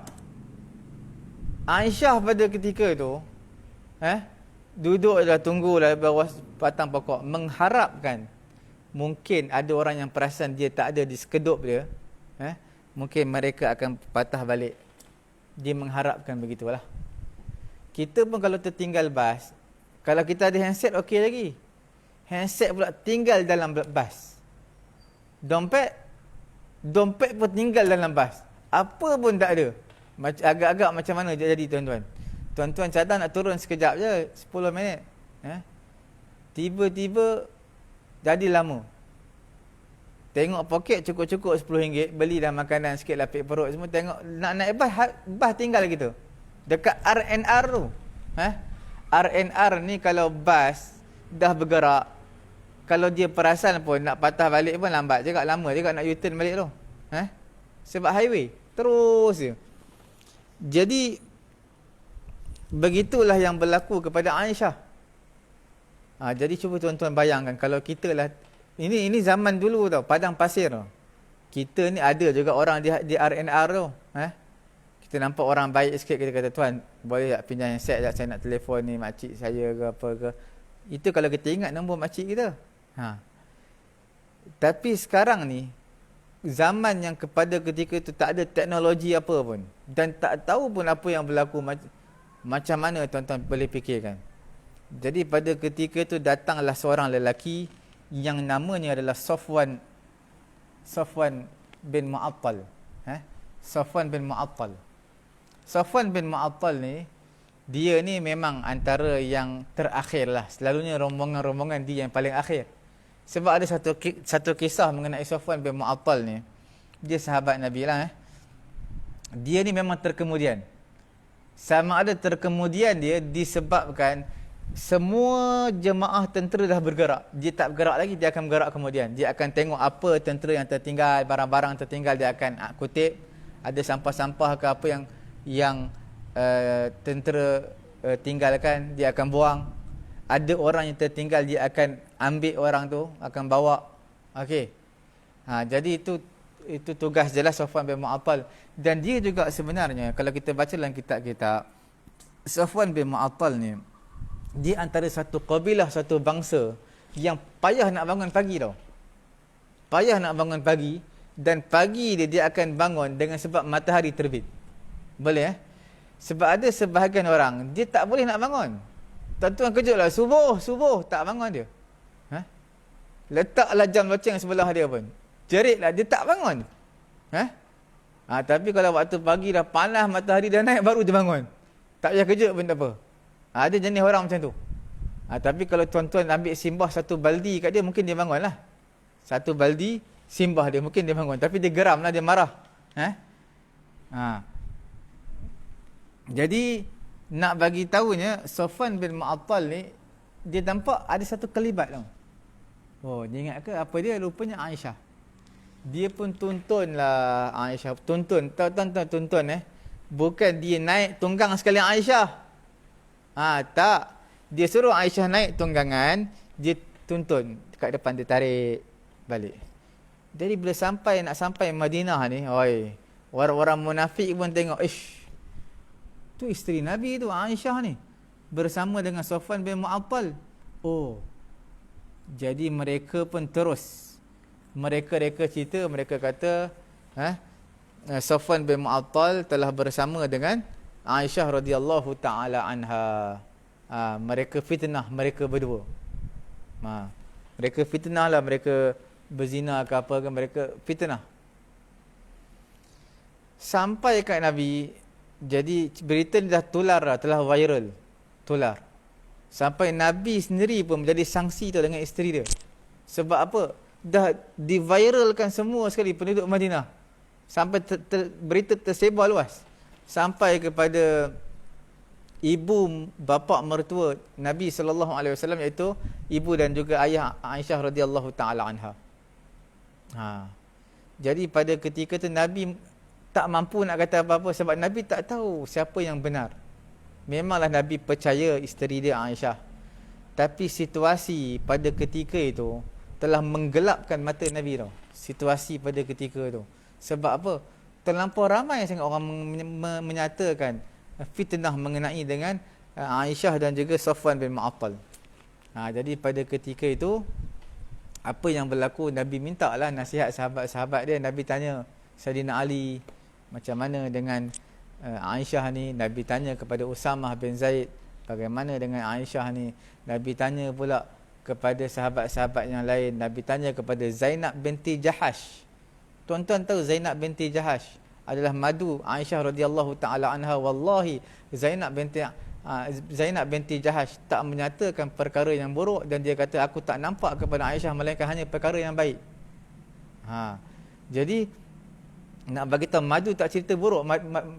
S1: Aisyah pada ketika tu duduk dah, tunggu dah bawah batang pokok, mengharapkan mungkin ada orang yang perasan dia tak ada di sekedup dia, mungkin mereka akan patah balik. Dia mengharapkan begitulah. Kita pun kalau tertinggal bas, kalau kita ada handset okey lagi. Handset pula tinggal dalam bas. Dompet pun tinggal dalam bas. Apa pun tak ada. Agak-agak macam mana jadi tuan-tuan? Tuan-tuan cadang nak turun sekejap je, 10 minit. Tiba-tiba jadi lama. Tengok poket cukup-cukup RM10, beli dah makanan sikit, lapik perut semua. Tengok nak naik bas tinggal kita. Dekat RNR tu. RNR ni kalau bas dah bergerak, kalau dia perasan pun nak patah balik pun lambat juga, lama juga nak U-turn balik tu. Sebab highway terus je. Jadi begitulah yang berlaku kepada Aisyah. Jadi cuba tuan-tuan bayangkan kalau kita lah, ini zaman dulu tau, padang pasir tau. Kita ni ada juga orang di RNR tu. Kita nampak orang baik sikit, kita kata, tuan boleh tak pinjam handset sekejap, saya nak telefon ni makcik saya ke apa ke. Itu kalau kita ingat nombor makcik kita. Tapi sekarang ni, zaman yang kepada ketika itu tak ada teknologi apa pun, dan tak tahu pun apa yang berlaku, macam mana tuan-tuan boleh fikirkan. Jadi pada ketika itu datanglah seorang lelaki yang namanya adalah Safwan bin Mu'attal. Safwan bin Mu'attal. Safwan bin Mu'attal ni, dia ni memang antara yang terakhir lah. Selalunya rombongan-rombongan dia yang paling akhir. Sebab ada satu kisah mengenai Safwan bin Mu'attal ni. Dia sahabat Nabi lah. Dia ni memang terkemudian. Sama ada terkemudian dia disebabkan semua jemaah tentera dah bergerak. Dia tak bergerak lagi, dia akan bergerak kemudian. Dia akan tengok apa tentera yang tertinggal, barang-barang tertinggal, dia akan kutip. Ada sampah-sampah ke apa yang tentera tinggalkan, dia akan buang. Ada orang yang tertinggal, dia akan ambil orang tu, akan bawa. Okey. Jadi itu tugas jelas Safwan bin Mu'attal. Dan dia juga sebenarnya, kalau kita baca dalam kitab-kitab, Safwan bin Mu'attal ni, dia antara satu kabilah, satu bangsa yang payah nak bangun pagi tau. Payah nak bangun pagi, dan pagi dia akan bangun dengan sebab matahari terbit. Boleh Sebab ada sebahagian orang, dia tak boleh nak bangun. Tuan-tuan kejut lah, subuh, tak bangun dia. Letaklah jam loceng sebelah dia pun. Jeritlah, dia tak bangun. Tapi kalau waktu pagi dah panas, matahari dah naik, baru dia bangun. Tak payah kejut pun tak apa. Ada jenis orang macam tu. Tapi kalau tuan-tuan ambil simbah satu baldi kat dia, mungkin dia bangun lah. Satu baldi, simbah dia, mungkin dia bangun. Tapi dia geram lah, dia marah. Jadi, nak bagi tahunya, Safwan bin Mu'attal ni, dia nampak ada satu kelibat tau. Dia ingat ke apa dia? Rupanya Aisyah. Dia pun tuntun lah Aisyah. Tuntun. Tuntun Bukan dia naik tunggang sekali Aisyah. Tak. Dia suruh Aisyah naik tunggangan, dia tuntun dekat depan, dia tarik balik. Jadi bila nak sampai Madinah ni, orang-orang munafik pun tengok, tu isteri Nabi tu, Aisyah ni, bersama dengan Safwan bin Mu'attal. Jadi mereka pun terus, mereka cerita, mereka kata, Safwan bin Mu'attal telah bersama dengan Aisyah radhiyallahu ta'ala anha. Mereka fitnah mereka berdua. Mereka fitnah lah, mereka berzina ke apa ke, mereka fitnah. Sampai kat Nabi, jadi berita ni dah tular lah, telah viral. Tular. Sampai Nabi sendiri pun menjadi sangsi tu dengan isteri dia. Sebab apa? Dah diviralkan semua sekali penduduk Madinah. Sampai berita tersebar luas. Sampai kepada ibu bapa mertua Nabi SAW, iaitu ibu dan juga ayah Aisyah radhiyallahu ta'ala anha. Jadi pada ketika tu Nabi tak mampu nak kata apa-apa, sebab Nabi tak tahu siapa yang benar. Memanglah Nabi percaya isteri dia Aisyah, tapi situasi pada ketika itu telah menggelapkan mata Nabi tau. Situasi pada ketika itu. Sebab apa? Terlampau ramai sangat orang menyatakan fitnah mengenai dengan Aisyah dan juga Safwan bin Mu'attal. Jadi pada ketika itu, apa yang berlaku, Nabi minta lah nasihat sahabat-sahabat dia. Nabi tanya Saidina Ali, macam mana dengan Aisyah ni. Nabi tanya kepada Usamah bin Zaid, bagaimana dengan Aisyah ni. Nabi tanya pula kepada sahabat-sahabat yang lain. Nabi tanya kepada Zainab binti Jahash. Tuan-tuan tahu Zainab binti Jahash adalah madu Aisyah radhiyallahu ta'ala anha. Wallahi Zainab binti Jahash tak menyatakan perkara yang buruk, dan dia kata, aku tak nampak kepada Aisyah melainkan hanya perkara yang baik. Jadi nak bagi tahu, madu tak cerita buruk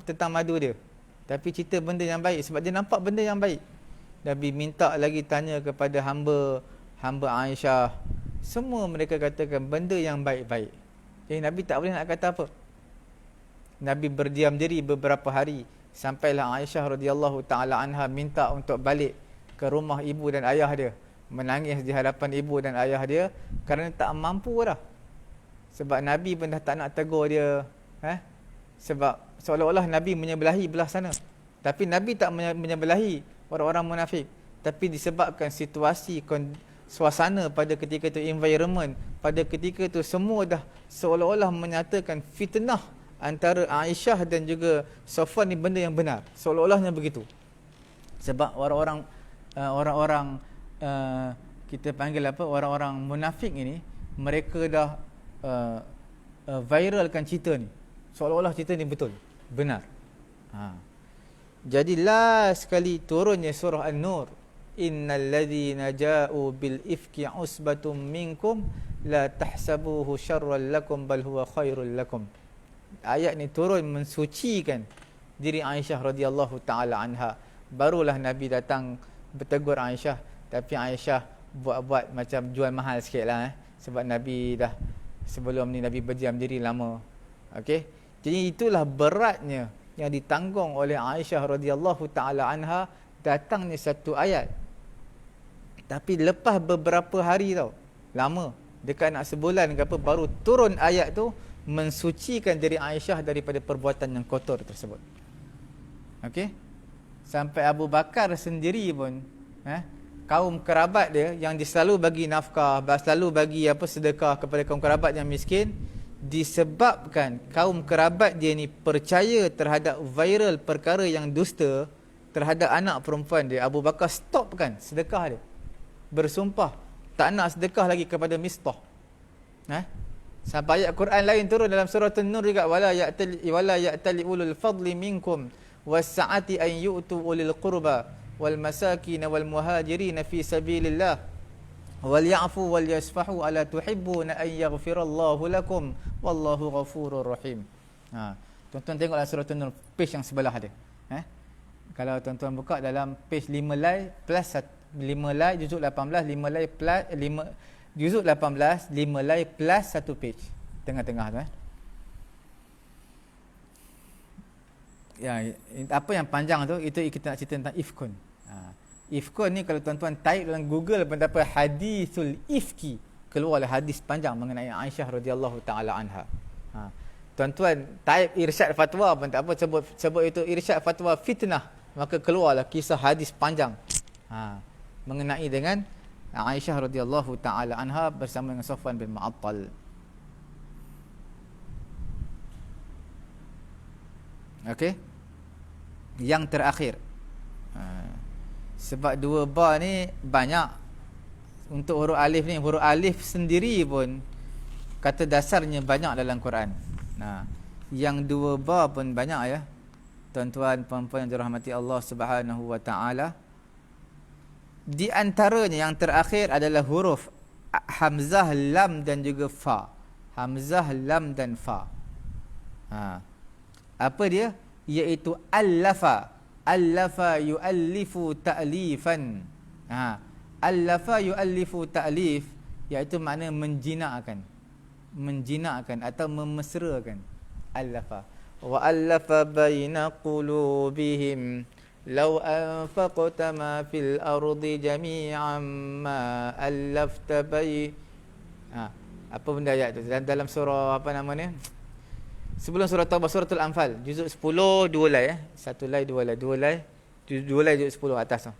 S1: tentang madu dia, tapi cerita benda yang baik, sebab dia nampak benda yang baik. Nabi minta lagi tanya kepada hamba Aisyah. Semua mereka katakan benda yang baik-baik. Jadi Nabi tak boleh nak kata apa. Nabi berdiam diri beberapa hari, sampailah Aisyah radhiyallahu ta'ala anha minta untuk balik ke rumah ibu dan ayah dia, menangis di hadapan ibu dan ayah dia kerana tak mampu dah. Sebab Nabi pun dah tak nak tegur dia, sebab seolah-olah Nabi menyebelahi belah sana. Tapi Nabi tak menyebelahi orang-orang munafik, tapi disebabkan situasi suasana pada ketika itu, environment pada ketika itu semua dah seolah-olah menyatakan fitnah antara Aisyah dan juga Safwan ni benda yang benar, seolah-olahnya begitu. Sebab orang-orang kita panggil apa, orang-orang munafik ini, mereka dah viralkan cerita ni seolah-olah cerita ni betul, benar. Jadi last sekali turunnya surah An-Nur, innal ladzina ja'u bil ifki usbatum minkum la tahsabuhu syarran lakum bal huwa khairul lakum. Ayat ni turun mensucikan diri Aisyah radhiyallahu taala anha. Barulah Nabi datang bertegur Aisyah, tapi Aisyah buat-buat macam jual mahal sikitlah sebab Nabi dah sebelum ni Nabi berdiam diri lama. Okey. Jadi itulah beratnya yang ditanggung oleh Aisyah radhiyallahu taala anha, datangnya satu ayat. Tapi lepas beberapa hari tau, lama, dekat nak sebulan ke apa, baru turun ayat tu mensucikan diri Aisyah daripada perbuatan yang kotor tersebut. Okey? Sampai Abu Bakar sendiri pun kaum kerabat dia yang dia selalu bagi nafkah, selalu bagi sedekah kepada kaum kerabat yang miskin, disebabkan kaum kerabat dia ni percaya terhadap viral perkara yang dusta terhadap anak perempuan dia, Abu Bakar stopkan sedekah dia, bersumpah tak nak sedekah lagi kepada Mistah. Sampai ayat Quran lain turun dalam surah An-Nur juga, wala ya'tali ulul fadli minkum was-sa'ati an yu'tu ulil qurba wal masakin wal muhajirin fi sabilillah wal ya'fu wal yasfahu ala tuhibbuna an yaghfirallahu lakum wallahu ghafurur rahim. Tuan-tuan tengoklah surah An-Nur page yang sebelah dia. Kalau tuan-tuan buka dalam page 5 lai plus 5 lai juzuk 18, 5 lai plus 5 juzuk 18, 5 lai plus 1 page tengah-tengah tu. Ya, apa yang panjang tu itu kita nak cerita tentang ifkun. Ifkun ni kalau tuan-tuan type dalam Google pun dapat hadithul ifki, keluarlah hadis panjang mengenai Aisyah radhiyallahu taala anha. Tuan-tuan type irsyad fatwa pun tak apa, sebut itu irsyad fatwa fitnah, maka keluarlah kisah hadis panjang mengenai dengan Aisyah radhiyallahu taala anha bersama dengan Safwan bin Mu'attal. Okey. Yang terakhir, sebab dua ba ni banyak untuk huruf alif ni, huruf alif sendiri pun kata dasarnya banyak dalam Quran. Yang dua ba pun banyak ya. Tuan-tuan puan-puan yang dirahmati Allah Subhanahu wa taala. Di antaranya yang terakhir adalah huruf hamzah, lam dan juga fa. Hamzah, lam dan fa. Apa dia? Iaitu allafa. Allafa yu'allifu ta'lifan. Allafa yu'allifu ta'lif, iaitu makna menjinakkan. Menjinakkan atau memesrakan. Allafa. Wa allafa baina qulubihim law anfaqta ma fil ardi jami'an ma allafta apa benda ayat tu dalam surah apa nama ni, sebelum surah Taubah, suratul Anfal, juzuk 10, 2 lai satu lai, dua lai, juzuk 10 atas tu.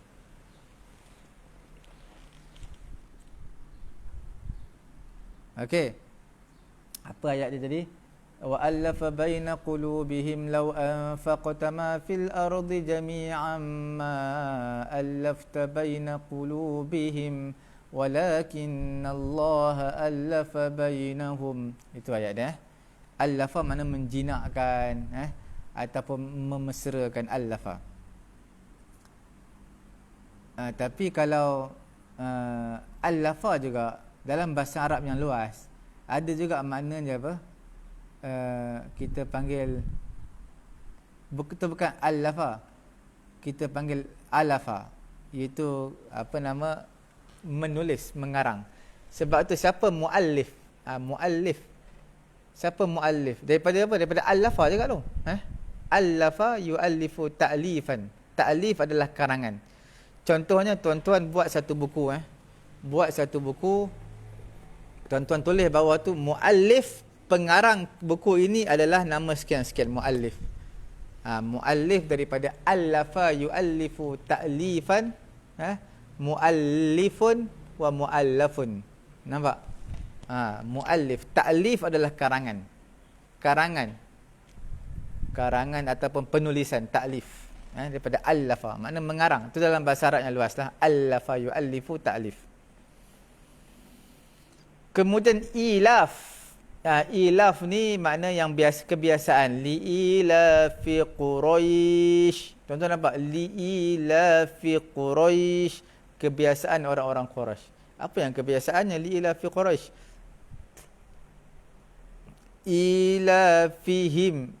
S1: Okey. Apa ayat dia tadi? Wa allafa baina qulubihim law anfaqta ma fil ardi jami'an ma allafta baina qulubihim walakinna Allah allafa bainahum. Itu ayat dia. Allafa mana menjinakkan ataupun memesrakan, allafa. Tapi kalau allafa juga dalam bahasa Arab yang luas ada juga maknanya apa? Kita panggil bukan allafa, kita panggil alafa, iaitu apa nama, menulis, mengarang. Sebab tu siapa muallif? Muallif. Siapa muallif? Daripada apa? Daripada allafa juga tu. Allafa yu'allifu ta'lifan. Ta'lif adalah karangan. Contohnya tuan-tuan buat satu buku buat satu buku, tuan-tuan tulis bawah tu muallif, pengarang buku ini adalah nama sekian-sekian, muallif. Muallif daripada allafa yu'allifu ta'lifan, muallifun wa muallafun. Nampak? Muallif. Ta'lif adalah karangan. Karangan ataupun penulisan, ta'lif. Daripada allafa, makna mengarang. Itu dalam bahasa Arab yang luas lah. Allafa yu'allifu ta'lif. Kemudian ilaf. Ilaf ni makna yang biasa, kebiasaan. Li'ilafi Quraisy. Tuan-tuan nampak? Li'ilafi Quraisy. Kebiasaan orang-orang Quraisy. Apa yang kebiasaannya? Li'ilafi Quraisy. Ilafihim.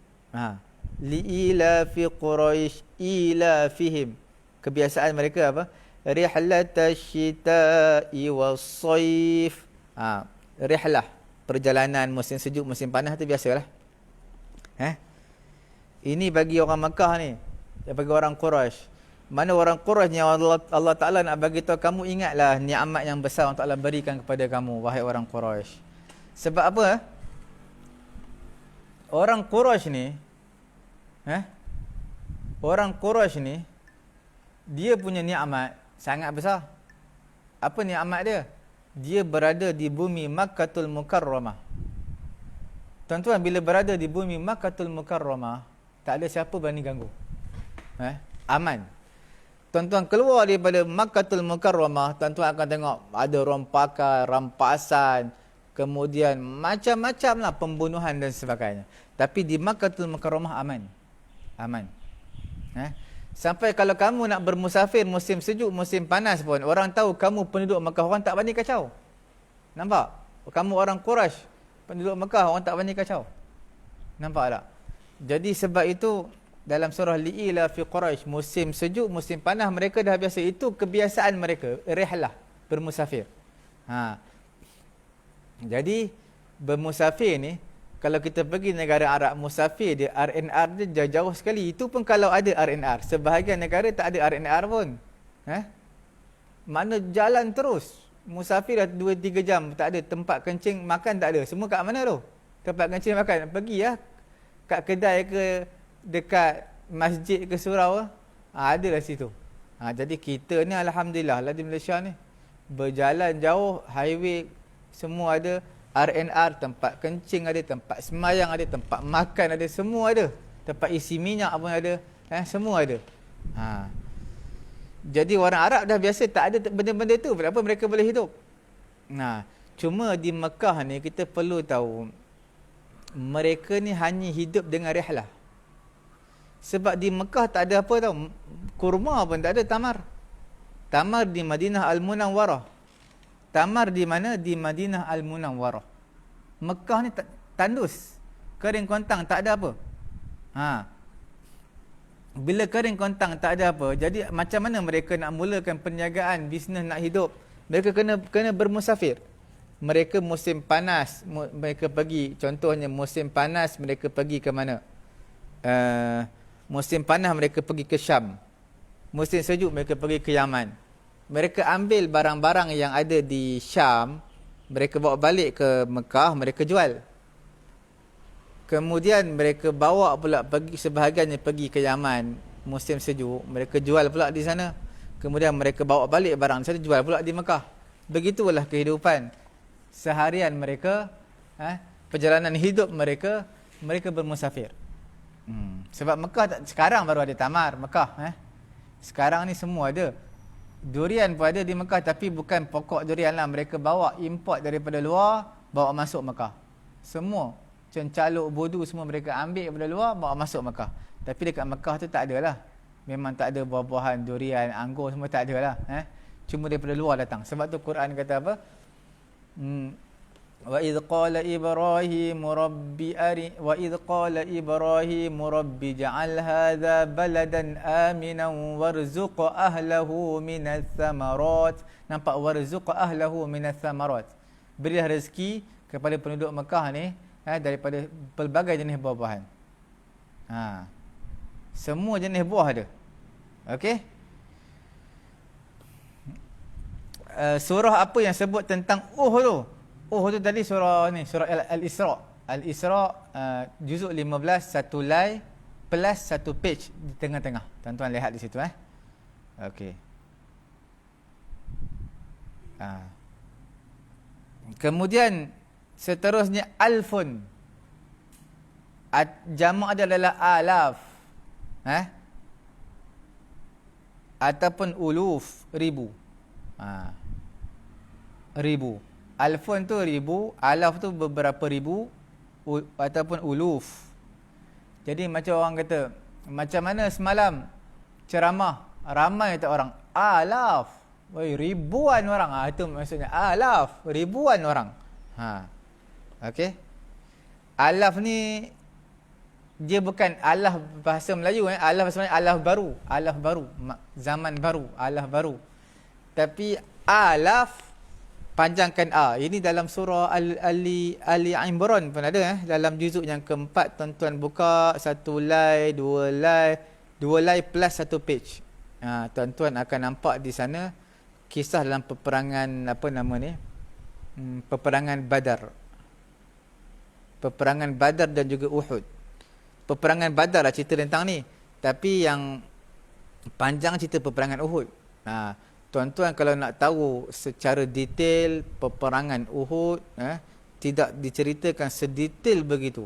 S1: Li'ilafi Quraisy ilafihim. Kebiasaan mereka apa? Rihlatash syita'i was-sayf. Rihlah, perjalanan musim sejuk, musim panas tu biasalah. Ini bagi orang Makkah ni, bagi orang Quraisy. Mana orang Quraisy yang Allah Ta'ala nak bagi tahu kamu, ingatlah nikmat yang besar Allah Ta'ala berikan kepada kamu, wahai orang Quraisy. Sebab apa? Orang Quraisy ni, orang Quraisy ni, dia punya nikmat sangat besar. Apa nikmat dia? Dia berada di bumi Makkatul Mukarramah. Tuan-tuan, bila berada di bumi Makkatul Mukarramah, tak ada siapa berani ganggu. Aman. Tuan-tuan keluar daripada Makkatul Mukarramah, tuan-tuan akan tengok ada rompakan, rampasan, kemudian macam-macam lah pembunuhan dan sebagainya. Tapi di Makkatul Mukarramah aman. Sampai kalau kamu nak bermusafir musim sejuk, musim panas pun, orang tahu kamu penduduk Makkah, orang tak berani kacau. Nampak? Kamu orang Quraisy, penduduk Makkah, orang tak berani kacau. Nampak tak? Jadi sebab itu dalam surah Li'ila fi Quraisy, musim sejuk, musim panas mereka dah biasa. Itu kebiasaan mereka, rihlah, bermusafir. Jadi bermusafir ni, kalau kita pergi negara Arab, musafir dia, RNR dia jauh sekali. Itu pun kalau ada RNR. Sebahagian negara tak ada RNR pun. Mana jalan terus. Musafir dah 2-3 jam. Tak ada tempat kencing, makan tak ada. Semua kat mana tu? Tempat kencing makan. Pergi lah. Kat kedai ke, dekat masjid ke surau. Ada lah situ. Jadi kita ni Alhamdulillah lah di Malaysia ni. Berjalan jauh, highway, semua ada. RNR, tempat kencing ada, tempat semayang ada, tempat makan ada, semua ada. Tempat isi minyak pun ada, semua ada. Jadi orang Arab dah biasa, tak ada benda-benda tu. Kenapa mereka boleh hidup? Cuma di Mekah ni kita perlu tahu, mereka ni hanya hidup dengan rihlah. Sebab di Mekah tak ada apa tau, kurma pun tak ada, tamar. Tamar di Madinah Al-Munawwarah. Tamar di mana? Di Madinah Al-Munawwarah. Mekah ni tandus. Kering kontang, tak ada apa. Bila kering kontang, tak ada apa. Jadi macam mana mereka nak mulakan perniagaan, bisnes, nak hidup? Mereka kena bermusafir. Mereka musim panas, mereka pergi. Contohnya musim panas, mereka pergi ke mana? Musim panas, mereka pergi ke Syam. Musim sejuk, mereka pergi ke Yaman. Mereka ambil barang-barang yang ada di Syam, mereka bawa balik ke Mekah, mereka jual. Kemudian mereka bawa pula pergi, sebahagiannya pergi ke Yaman musim sejuk, mereka jual pula di sana. Kemudian mereka bawa balik barang di sana, jual pula di Mekah. Begitulah kehidupan seharian mereka, perjalanan hidup mereka, mereka bermusafir. Sebab Mekah sekarang baru ada tamar Mekah. Sekarang ni semua ada. Durian pun ada di Mekah, tapi bukan pokok durian lah. Mereka bawa import daripada luar, bawa masuk Mekah. Semua cencaluk, bodu semua mereka ambil daripada luar, bawa masuk Mekah. Tapi dekat Mekah tu tak ada lah. Memang tak ada buah-buahan, durian, anggur semua tak ada lah. Cuma daripada luar datang. Sebab tu Quran kata apa? Wa idh qala Ibrahim rabbi ja'al hadha baladan aminan warzuq ahlahu minats thamarat. Nampak? Warzuq ahlahu minats thamarat. Berilah rezeki kepada penduduk Mekah ni daripada pelbagai jenis buah-buahan. Semua jenis buah ada. Okey? Surah apa yang sebut tentang tu? Tu tadi surah ni, surah Al-Isra. Al-Isra juzuk 15, satu line plus satu page di tengah-tengah. Tuan-tuan lihat di situ. Okey. Kemudian seterusnya alfun. Jamak dia adalah alaf. Ataupun uluf, ribu. Ribu. Alfun tu ribu, alaf tu beberapa ribu, ataupun uluf. Jadi macam orang kata, macam mana semalam ceramah ramai tak orang? Alaf. Ribuan orang. Itu maksudnya alaf, ribuan orang. Okey. Alaf ni dia bukan alaf bahasa Melayu. Alaf sebenarnya alaf baru. Alaf baru. Zaman baru. Alaf baru. Tapi alaf panjangkan A. Ini dalam surah Ali Imran pun ada. Dalam juzuk yang keempat, tuan-tuan buka satu line, dua line plus satu page. Tuan-tuan akan nampak di sana kisah dalam peperangan peperangan Badar. Peperangan Badar dan juga Uhud. Peperangan Badar lah cerita tentang ni. Tapi yang panjang cerita peperangan Uhud. Tuan-tuan kalau nak tahu secara detail peperangan Uhud, tidak diceritakan sedetail begitu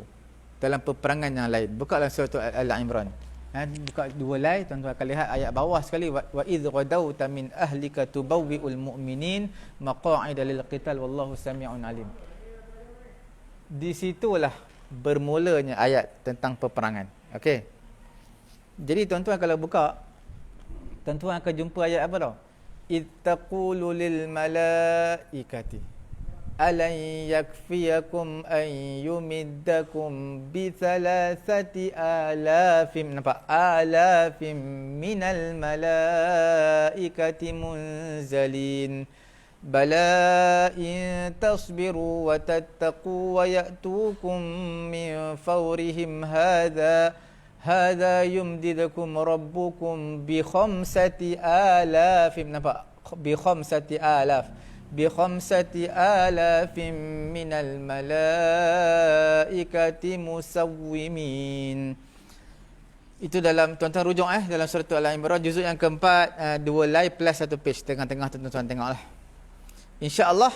S1: dalam peperangan yang lain. Buka dalam surah Al-Imran. Buka dua line, tuan-tuan akan lihat ayat bawah sekali. Wa idh ghadawta min ahlika tubawwi'ul mu'minin maqa'ida lil qital wallahu sami'un alim. Di situlah bermulanya ayat tentang peperangan. Okey. Jadi tuan-tuan kalau buka, tuan-tuan akan jumpa ayat apa tau? Ittaqulu lil malaikati alan yakfiyakum an yumiddakum bi thalathati alafim. Nampak? Alafim minal malaikati munzalin. Bala in tasbiru wa tattaqu wa ya'tukum min fawrihim hadha yumdidukum rabbukum bi khamsati alafim. Nampak? Bi khamsati alafim minal malaikati musawwimin. Itu dalam, tuan-tuan rujuk dalam surah Al-Imran juzuk yang keempat, dua line plus satu page. Tengah-tengah tuan-tuan tengoklah. InsyaAllah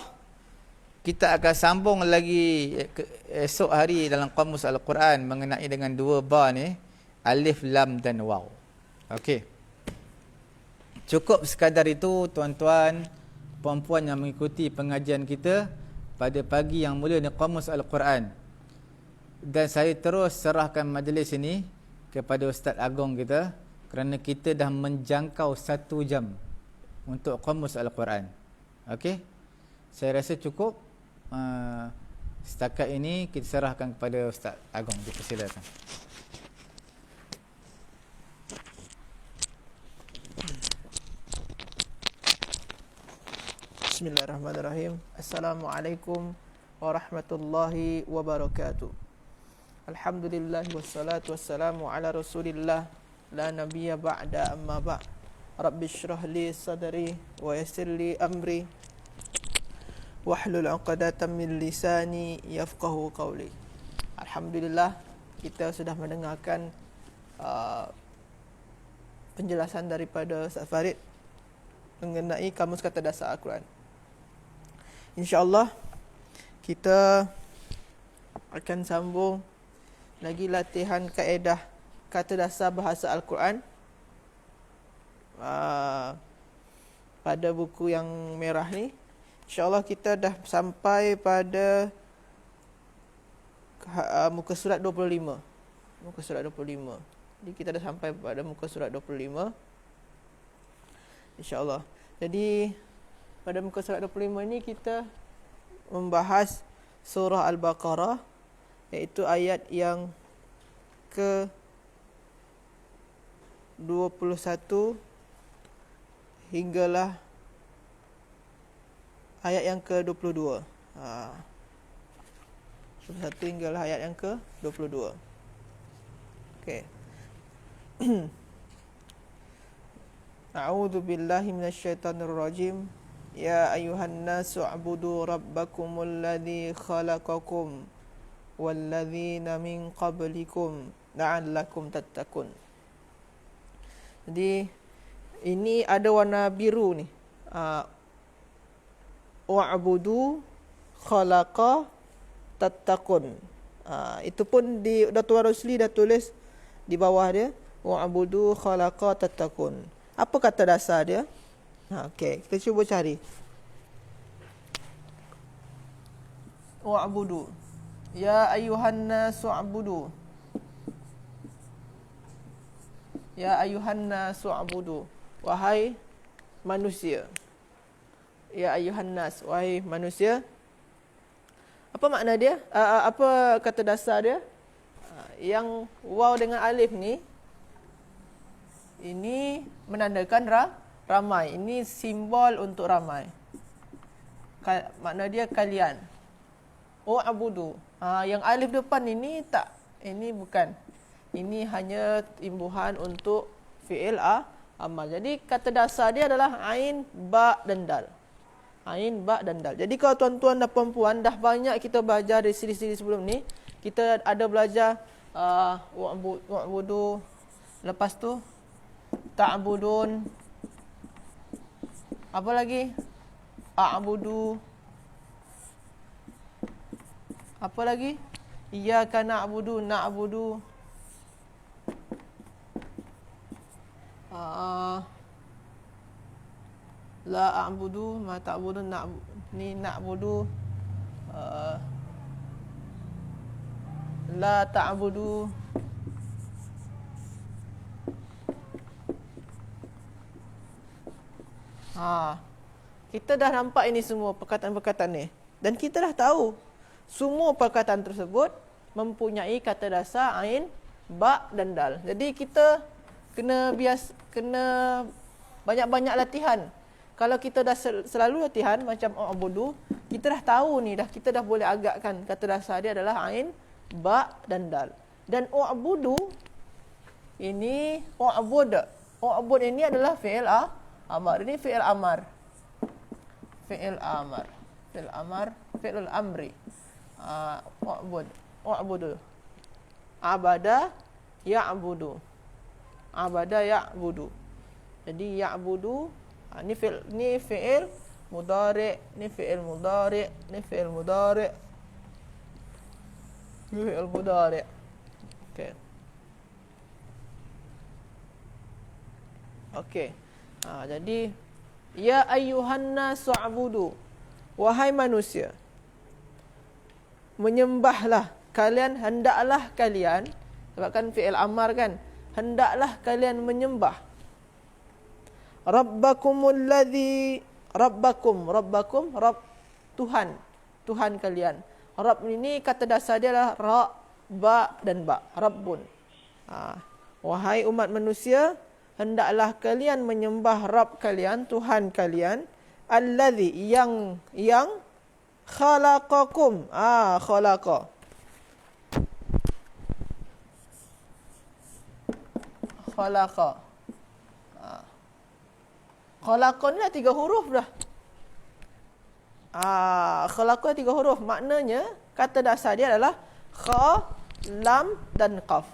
S1: kita akan sambung lagi esok hari dalam Qamus Al-Quran mengenai dengan dua ba ni, alif, lam dan waw. Okey. Cukup sekadar itu tuan-tuan, puan-puan yang mengikuti pengajian kita pada pagi yang mulia ni Qamus Al-Quran. Dan saya terus serahkan majlis ini kepada Ustaz Agong kita kerana kita dah menjangkau 1 jam untuk Qamus Al-Quran. Okey. Saya rasa cukup. Setakat ini kita serahkan kepada Ustaz Agong. Dipersilakan.
S2: Bismillahirrahmanirrahim. Assalamualaikum warahmatullahi wabarakatuh. Alhamdulillah wassalatu wassalamu ala Rasulillah la nabiyya ba'da amma ba'. Rabbi shrah li sadri wa yassir li amri wahlul 'uqdatam min lisani yafqahu qawli. Alhamdulillah kita sudah mendengarkan penjelasan daripada Ustaz Farid mengenai kamus kata dasar Al-Quran. InsyaAllah kita akan sambung lagi latihan kaedah kata dasar bahasa Al-Quran pada buku yang merah ni. InsyaAllah kita dah sampai pada muka surat 25. Muka surat 25. Jadi kita dah sampai pada muka surat 25. InsyaAllah. Jadi pada muka surat 25 ni kita membahas surah Al-Baqarah, iaitu ayat yang ke 21 hinggalah ayat yang ke-22. 21 hinggalah ayat yang ke-22. Okey. A'udzu billahi minasyaitonir rajim. Ya ayuhan nasu a'budu rabbakumul ladzi khalaqakum walladzina min qablikum la'allakum tattaqun. Jadi ini ada warna biru ni. wa'budu khalaqa tattaqun. Itu pun di Datuk Rosli dah tulis di bawah dia, wa'budu khalaqa tattaqun. Apa kata dasar dia? Okey, kita cuba cari. Wa'budu. Ya ayuhan nasu a'budu. Ya ayuhan nasu a'budu. Wahai manusia. Ya ayuhan nas, wahai manusia. Apa makna dia? Apa kata dasar dia? Yang waw dengan alif ni, ini menandakan ramai. Ini simbol untuk ramai. Makna dia kalian. Wa'budu. Yang alif depan ini tak. Ini bukan. Ini hanya imbuhan untuk fi'il amal. Jadi kata dasar dia adalah ain, ba dan dal. Ain, ba dan dal. Jadi kalau tuan-tuan dan puan-puan dah banyak kita belajar dari siri-siri sebelum ni, kita ada belajar wa'budu, lepas tu ta'budun, apa lagi? A'budu. Apa lagi? Iyyaka na'budu, na'budu. La a'budu ma ta'budun, na'budu. La ta'budu. Kita dah nampak ini semua perkataan-perkataan ni. Dan kita dah tahu semua perkataan tersebut mempunyai kata dasar ain, ba dan dal. Jadi kita kena banyak-banyak latihan. Kalau kita dah selalu latihan macam u'budu, kita dah tahu ni, kita dah boleh agakkan kata dasar dia adalah ain, ba dan dal. Dan u'budu ini u'bud ini adalah fi'il amar. Ini fi'il amar. Fi'il amar. Fi'il amar, fi'il amri. U'budu. Abada ya'budu. Abada ya'budu. Jadi ya'budu, ni fi'il mudhari', ni fi'il mudhari', ni fi'il mudhari'. Ni fi'il mudhari'. Okey. Okey. Jadi ya ayyuhan nasu a'budu. Wahai manusia, menyembahlah kalian, hendaklah kalian, sebabkan fi'il amar kan, hendaklah kalian menyembah rabbakumul ladzi, rabbakum, Rabb, Tuhan kalian. Rabb ini kata dasar dia adalah ra, ba dan ba, rabbun. Wahai umat manusia, hendaklah kalian menyembah Rabb kalian, Tuhan kalian, alladzi, yang khalaqakum. Khalaqa. Khalaqa. Khalaqa ni dah 3 huruf dah. Khalaqa 3 huruf. Maknanya kata dasar dia adalah kha, lam dan qaf.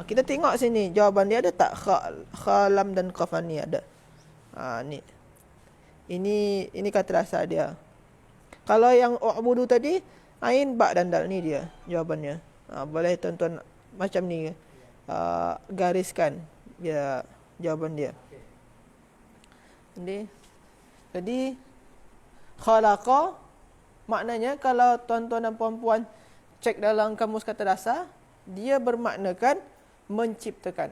S2: Kita tengok sini jawapan dia ada tak kha, lam dan qaf ni ada. Ni. Ini kata dasar dia. Kalau yang u'budu tadi, ain, ba dan dal, ni dia jawapannya. Boleh tuan-tuan macam ni gariskan dia jawapan dia. Jadi khalaqa maknanya, kalau tuan-tuan dan puan-puan cek dalam kamus kata dasar, dia bermaknakan menciptakan.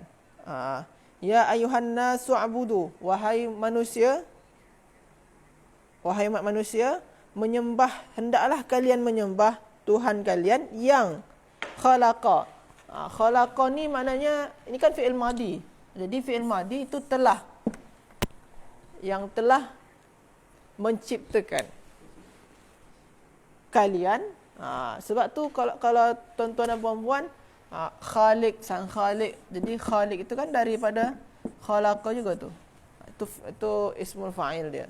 S2: Ya ayuhan nasu a'budu, wahai manusia, wahai umat manusia, menyembah, hendaklah kalian menyembah Tuhan kalian yang khalaqa. Khalaqa ni maknanya, ini kan fi'il madi. Jadi fi'il madi itu telah, yang telah menciptakan kalian. Sebab tu kalau tuan-tuan dan puan-puan, khaliq, sang khaliq. Jadi khaliq itu kan daripada khalaqa juga tu. Itu ismul fa'il dia.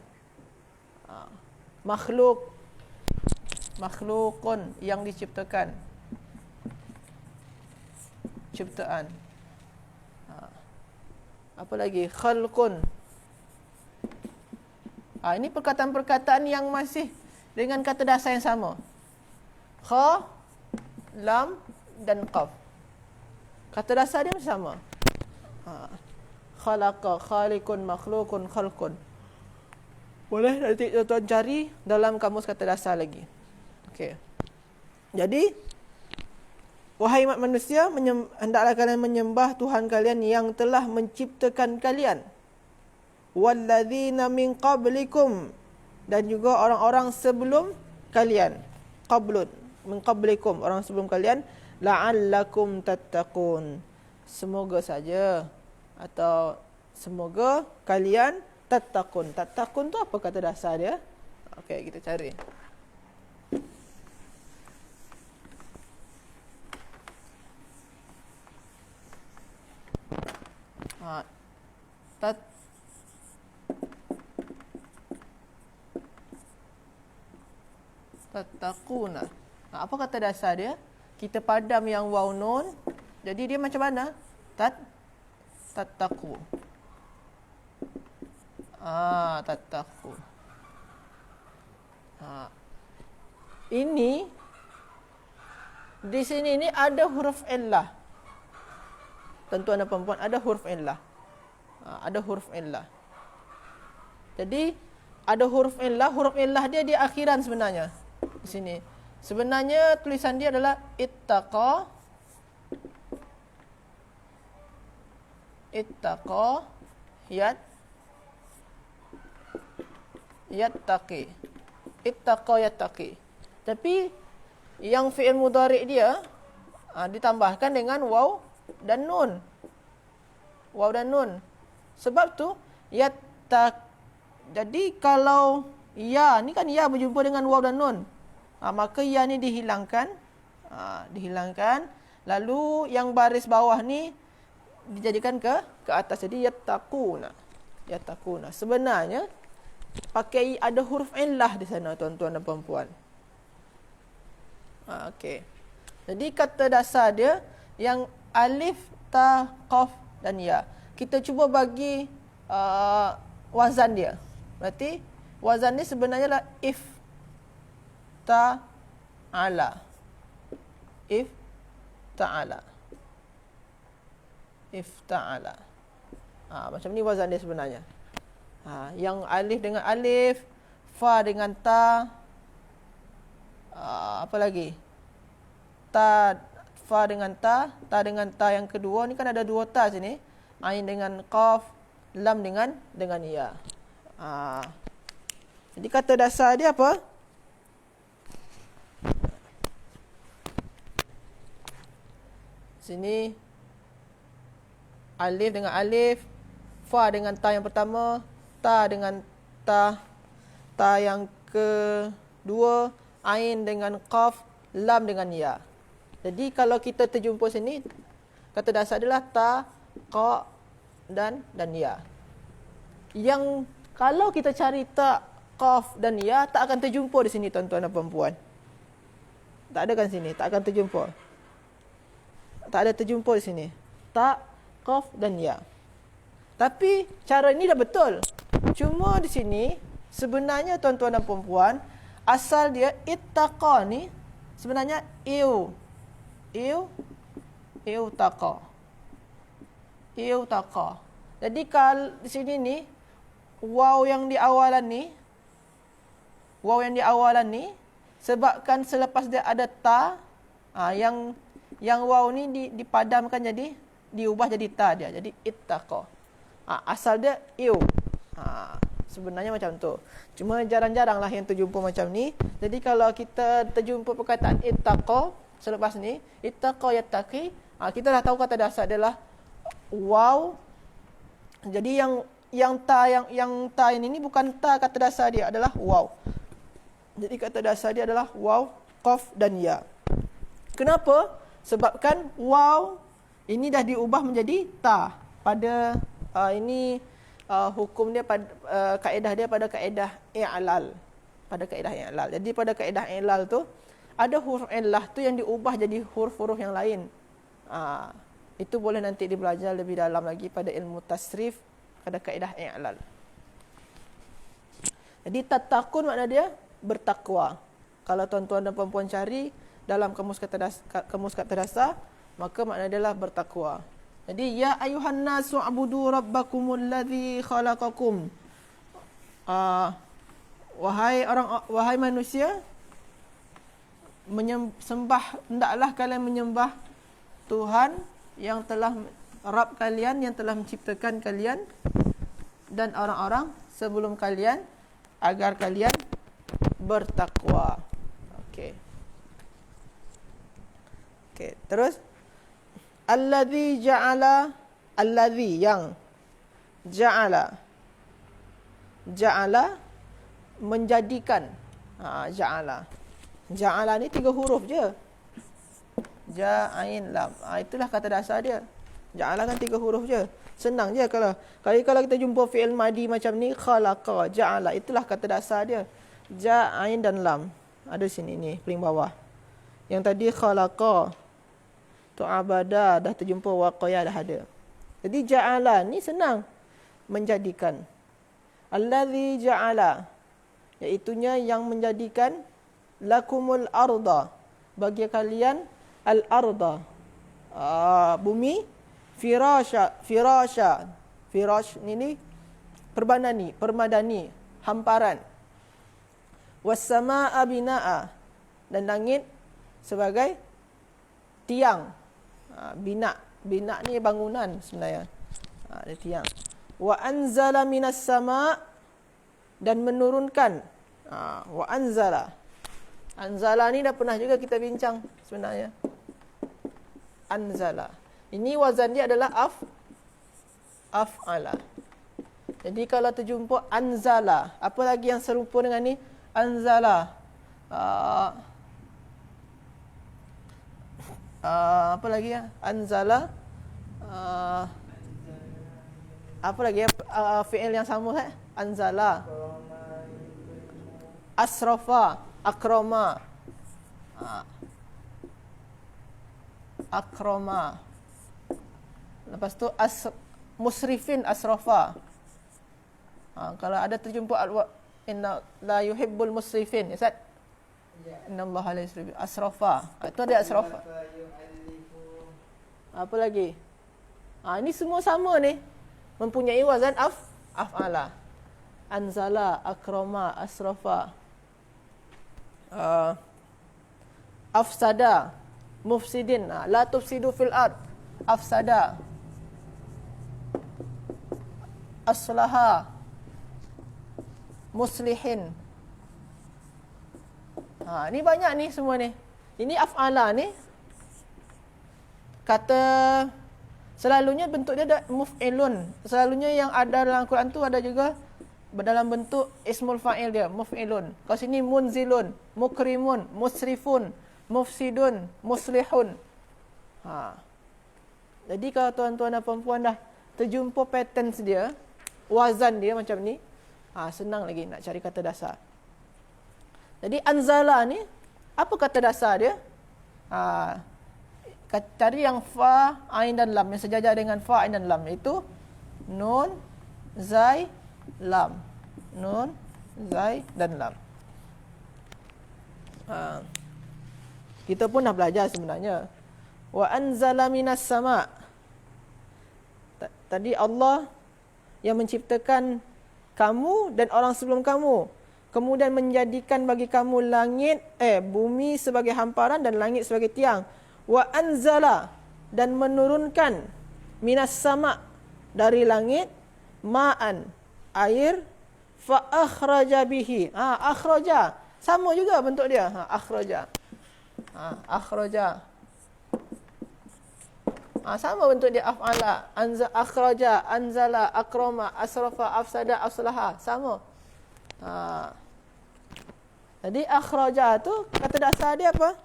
S2: Makhluk, makhlukun, yang diciptakan, ciptaan. Apa lagi? Khalqun, Ini perkataan-perkataan yang masih dengan kata dasar yang sama. Kha, lam dan qaf. Kata dasar dia sama. Khalaqa, khaliqun, makhluqun, khalqun. Boleh nanti tuan cari dalam kamus kata dasar lagi. Okey. Jadi, wahai umat manusia, hendaklah kalian menyembah Tuhan kalian yang telah menciptakan kalian. Walladzina min qablikum, dan juga orang-orang sebelum kalian. Qablun, min qablikum, orang sebelum kalian, la'allakum tattaqun. Semoga saja atau semoga kalian tattaqun. Tattaqun tu apa kata dasar dia? Okey, kita cari. Tattaquna. Apa kata dasar dia? Kita padam yang waw nun. Jadi dia macam mana? Tattaqu. Tattaqu. Ini di sini ni ada huruf illah. Tuan-tuan dan puan-puan, ada huruf illah. Ada huruf illah. Jadi ada huruf illah dia di akhiran sebenarnya. Di sini. Sebenarnya tulisan dia adalah ittaqa yattaqi. Ittaqa yattaqi. Tapi yang fi'il mudhari' dia ditambahkan dengan waw dan nun. Waw dan nun. Sebab tu jadi kalau ya ni kan ya berjumpa dengan waw dan nun. Maka ya ni dihilangkan. Dihilangkan. Lalu yang baris bawah ni dijadikan ke atas. Jadi yattaquna. Sebenarnya pakai ada huruf illah di sana, tuan-tuan dan puan-puan. Okey. Jadi kata dasar dia yang alif, ta, qaf dan ya. Kita cuba bagi wazan dia. Berarti wazan ni sebenarnya adalah ifta'ala. Ifta'ala. Macam ni wazan dia sebenarnya. Yang alif dengan alif, fa dengan ta, apa lagi? Fa dengan ta dengan ta yang kedua ni kan ada dua ta sini. Ain dengan qaf, lam dengan ya. Jadi kata dasar dia apa? Sini alif dengan alif, fa dengan ta yang pertama, ta dengan ta yang kedua, ain dengan qaf, lam dengan ya. Jadi kalau kita terjumpa sini, kata dasar adalah ta, qa dan ya. Yang kalau kita cari ta, qaf dan ya, tak akan terjumpa di sini, tuan-tuan dan puan-puan. Tak ada kan sini, tak akan terjumpa. Tak ada terjumpa di sini. Ta, qaf dan ya. Tapi cara ini dah betul. Cuma di sini sebenarnya, tuan-tuan dan puan-puan, asal dia ittaqa ni sebenarnya taqa. Jadi kalau di sini ni waw yang di awalan ni sebabkan selepas dia ada ta, yang waw ni dipadamkan, jadi diubah jadi ta dia. Jadi ittaqa. Asal dia sebenarnya macam tu. Cuma jarang-jaranglah yang terjumpa macam ni. Jadi kalau kita terjumpa perkataan ittaqa selepas ni, ittaqa yattaqi, kita dah tahu kata dasar adalah waw. Jadi yang ta ini bukan ta, kata dasar dia adalah waw. Jadi kata dasar dia adalah waw, qaf dan ya. Kenapa? Sebabkan waw ini dah diubah menjadi ta pada hukum dia pada kaedah dia pada kaedah i'lal. Jadi pada kaedah i'lal tu ada huruf illah tu yang diubah jadi huruf-huruf yang lain. Itu boleh nanti dibelajar lebih dalam lagi pada ilmu tasrif pada kaedah i'lal. Jadi tattaqun makna dia bertakwa. Kalau tuan-tuan dan puan-puan cari dalam kamus kata dasar, maka makna dia lah bertakwa. Jadi ya ayuhan nasu abudu rabbakumul ladzi khalaqakum. Wahai manusia, hendaklah kalian menyembah Tuhan yang telah Rabb kalian, yang telah menciptakan kalian dan orang-orang sebelum kalian, agar kalian bertakwa. Okey, terus allazi ja'ala, allazi yang ja'ala menjadikan. Ja'ala ni 3 huruf je. Ja, ain, lam. Itulah kata dasar dia. Ja'ala kan 3 huruf je. Senang je kalau kita jumpa fi'il madi macam ni, khalaqa, ja'ala, itulah kata dasar dia. Ja, ain dan lam. Ada sini ni, paling bawah. Yang tadi khalaqa, tu'abada, dah terjumpa waqaya, dah ada. Jadi ja'ala ni senang, menjadikan. Allazi ja'ala, iaitunya yang menjadikan lakumul arda, bagi kalian al-arda, bumi, firasha, firash ni permadani, hamparan. Was-samaa'a binaa'a, dan langit sebagai tiang. Bina ni bangunan sebenarnya. Ada tiang. Wa anzala minas sama', dan menurunkan. Wa anzala. Anzala ni dah pernah juga kita bincang sebenarnya. Anzala. Ini wazan dia adalah af'ala. Jadi kalau terjumpa anzala, apa lagi yang serupa dengan ni? Anzala. Apa lagi ya? Anzala. Apa lagi ya? Fi'il yang sama kan? Anzala. Asrafa, akrama. Akrama. Lepas tu musrifin, asrafa. Kalau ada terjumpa inna la yuhibbul musrifin, Ustaz. Inna Allah la yusrif asrafa. Itu ada asrafa. Apa lagi? Ini semua sama ni. Mempunyai wazan af'ala. Anzala, akrama, asrafa. Afsada, mufsidin. La tufsidu fil ard. Afsada. Aslaha, muslihin. Ni banyak ni semua ni. Ini af'ala ni. Kata selalunya bentuk dia ada muf'ilun. Selalunya yang ada dalam Al-Quran tu ada juga dalam bentuk ismul fa'il dia, muf'ilun. Kalau sini munzilun, mukrimun, musrifun, mufsidun, muslihun. Jadi kalau tuan-tuan dan puan-puan dah terjumpa patterns dia, wazan dia macam ni, senang lagi nak cari kata dasar. Jadi anzala ni, apa kata dasar dia? Cari yang fa, ain dan lam, yang sejajar dengan fa, ain dan lam, itu nun, zai, lam. Nun, zai dan lam. Kita pun dah belajar sebenarnya. Wa anzala minas sama'. Tadi Allah yang menciptakan kamu dan orang sebelum kamu, kemudian menjadikan bagi kamu bumi sebagai hamparan dan langit sebagai tiang. Wa anzala, dan menurunkan minas sama', dari langit, ma'an, air, fa akhraja bihi. Akhraja sama juga bentuk dia. Akhraja. Akhraja. Sama bentuk dia, af'ala. Akhraja, anzala, akrama, asrafa, afsada, aslaha. Sama. Jadi akhraja tu kata dasar dia apa?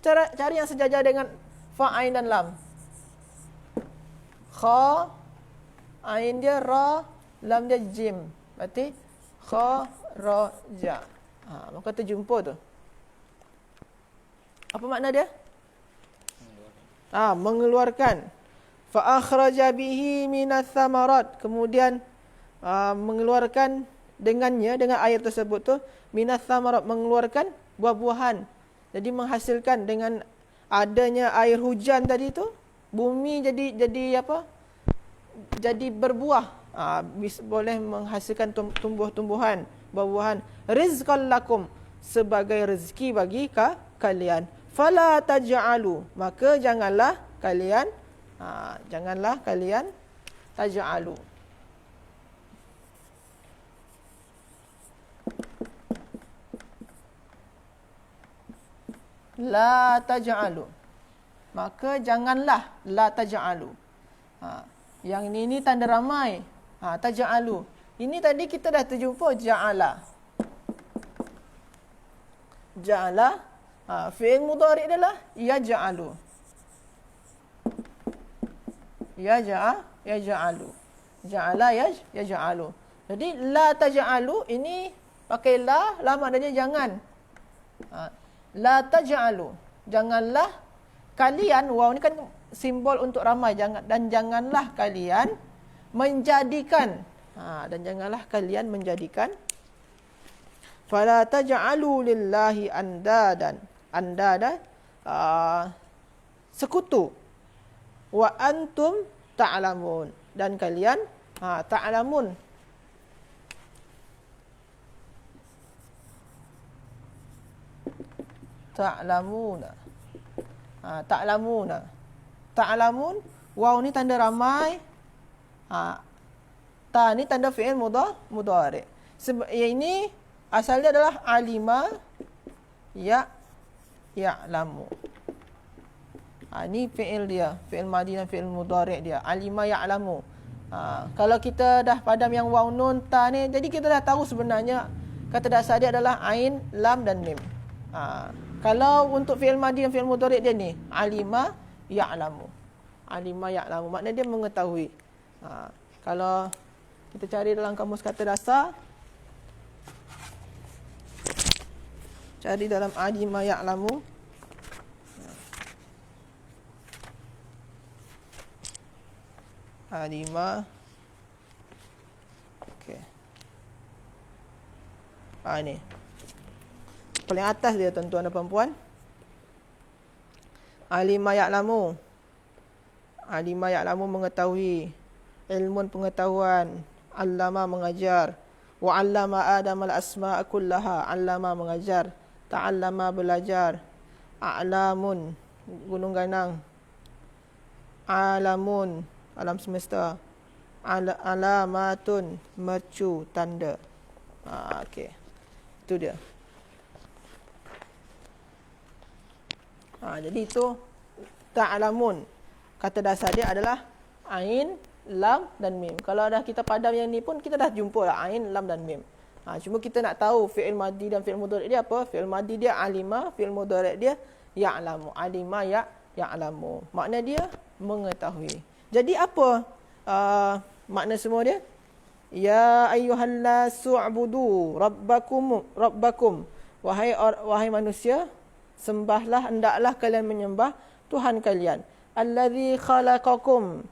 S2: Cari yang sejajar dengan fa, ain dan lam. Kha, ain dia ra, lam dia jim. Berarti kha, ra, ja. Maka terjumpa tu. Apa makna dia? Mengeluarkan. Fa akhraja bihi minas samarat. Kemudian mengeluarkan dengannya, dengan air tersebut tu, minas samarat, mengeluarkan buah-buahan. Jadi menghasilkan dengan adanya air hujan tadi tu, bumi jadi apa? Jadi berbuah. Boleh menghasilkan tumbuh-tumbuhan, buah-buahan. Rizqan lakum, sebagai rezeki bagi kalian. Fala taj'alu, maka janganlah kalian taj'alu. La taj'alu, maka janganlah, la taj'alu. Yang ini tanda ramai. Taj'alu. Ini tadi kita dah terjumpa ja'ala. Ja'ala, fi'il mudhari' adalah yaj'alu. Yaj'alu. Ja'ala yaj'alu. Jadi la taj'alu ini pakai la maknanya jangan. La taj'alu, janganlah kalian, waw ni kan simbol untuk ramai, dan janganlah kalian menjadikan, dan janganlah kalian menjadikan, fala taj'alu lillahi andadan, sekutu, wa antum ta'lamun, dan kalian ta'lamun. Ta'lamun, waw ni tanda ramai, ta ni tanda fi'il mudhari'. Ini asalnya adalah alima ya'lamu. Ini fi'il dia, fi'il madhi dan fi'il mudhari' dia, alima ya'lamu. Kalau kita dah padam yang waw nun ta ni, jadi kita dah tahu sebenarnya kata dasar dia adalah ain, lam dan mim. Kalau untuk fi'il madhi dan fi'il mudhari' dia ni alima ya'lamu. Alima ya'lamu maknanya dia mengetahui. Kalau kita cari dalam kamus kata dasar, cari dalam alima ya'lamu, alima, okey, ni paling atas dia, tuan-tuan dan puan-puan. Alima ya'lamu. Alima ya'lamu mengetahui. Ilmun pengetahuan. Allama mengajar. Wa 'allama Adam al-asma'a kullaha. Allama mengajar. Ta'allama belajar. A'lamun gunung ganang. Alamun alam semesta. Alamatun mercu tanda. Okey. Itu dia. Jadi itu ta'lamun. Kata dasar dia adalah ain, lam dan mim. Kalau dah kita padam yang ni pun kita dah jumpa lah ain, lam dan mim. Cuma kita nak tahu fi'il madhi dan fi'il mudhari' dia apa? Fi'il madhi dia alima, fi'il mudhari' dia ya'lamu. Alima ya'lamu. Makna dia mengetahui. Jadi apa makna semua dia? Ya ayyuhannasu ubudu rabbakum. Wahai manusia, sembahlah, hendaklah kalian menyembah Tuhan kalian. Allazi khalaqakum,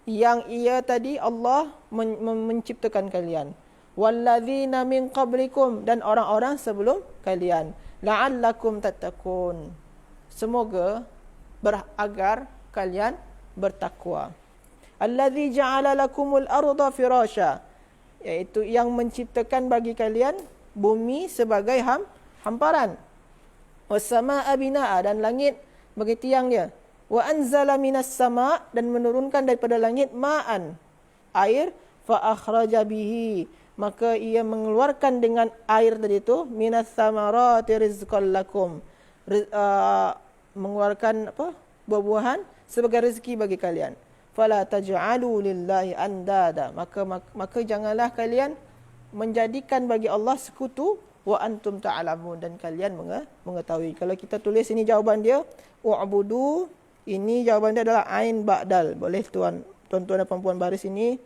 S2: yang ia tadi Allah menciptakan kalian. Wallazina min qablikum, dan orang-orang sebelum kalian. La'allakum tattaqun, semoga agar kalian bertakwa. Allazi ja'ala lakumul arda firasha, iaitu yang menciptakan bagi kalian bumi sebagai hamparan. Wassamaa binaa, dan langit bagi tiang dia. Wa anzala minas sama', dan menurunkan daripada langit ma'an, air, fa akhraja bihi, maka ia mengeluarkan dengan air tadi itu, minas samarati rizqan lakum, mengeluarkan apa? Buah-buahan sebagai rezeki bagi kalian. Fala taj'alu lillahi andada, maka janganlah kalian menjadikan bagi Allah sekutu. Wa antum ta'lamun, dan kalian mengetahui. Kalau kita tulis ini jawaban dia, u'budu, ini jawaban dia adalah ain ba'dal. Boleh tuan-tuan dan puan-puan baris ini.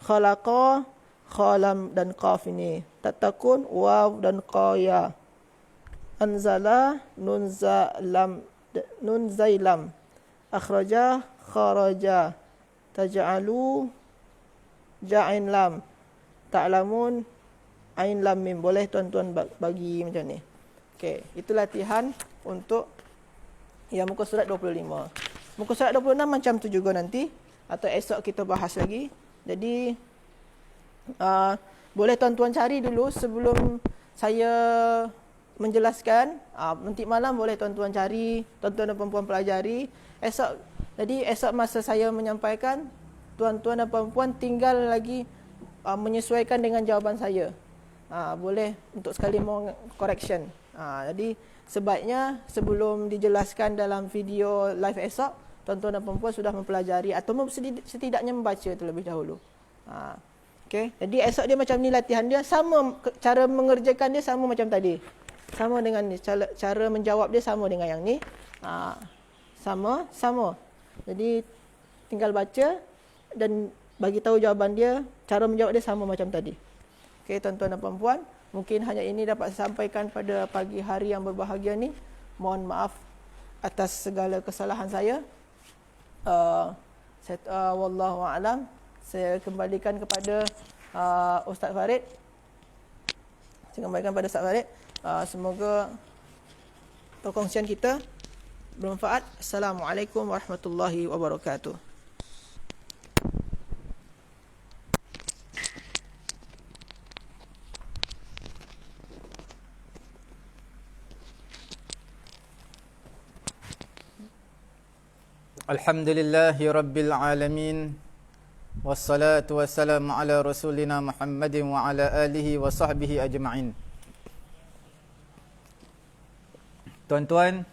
S2: Khalaqa, khalam dan qaf ini. Tatakun, waw dan qaya. Anzala, nun zailam. Akhraja, kharaja. Taj'alu, ja'in lam. Ta'lamun, Ain lam mim. Boleh tuan-tuan bagi macam ni. Okey, itu latihan untuk yang muka surat 25. Muka surat 26 macam tu juga nanti, atau esok kita bahas lagi. Jadi boleh tuan-tuan cari dulu sebelum saya menjelaskan. Nanti malam boleh tuan-tuan cari, tuan-tuan dan perempuan pelajari. Jadi esok masa saya menyampaikan, tuan-tuan dan perempuan tinggal lagi menyesuaikan dengan jawaban saya. Boleh untuk sekali mau correction. Jadi sebaiknya sebelum dijelaskan dalam video live esok, tuan-tuan dan perempuan sudah mempelajari atau setidaknya membaca terlebih dahulu. Okay. Jadi esok dia macam ni latihan dia, sama cara mengerjakan dia sama macam tadi. Sama dengan ni, cara menjawab dia sama dengan yang ni. Sama. Jadi tinggal baca dan bagi tahu jawaban dia, cara menjawab dia sama macam tadi. Okey, tuan-tuan dan puan-puan, mungkin hanya ini dapat saya sampaikan pada pagi hari yang berbahagia ni. Mohon maaf atas segala kesalahan saya. Wallahu a'lam. Saya kembalikan kepada Ustaz Farid. Semoga perkongsian kita bermanfaat. Assalamualaikum warahmatullahi wabarakatuh.
S1: Alhamdulillahi Rabbil Alamin. Wassalatu wassalamu ala rasulina Muhammadin wa ala alihi wa sahbihi ajma'in. Tuan-tuan,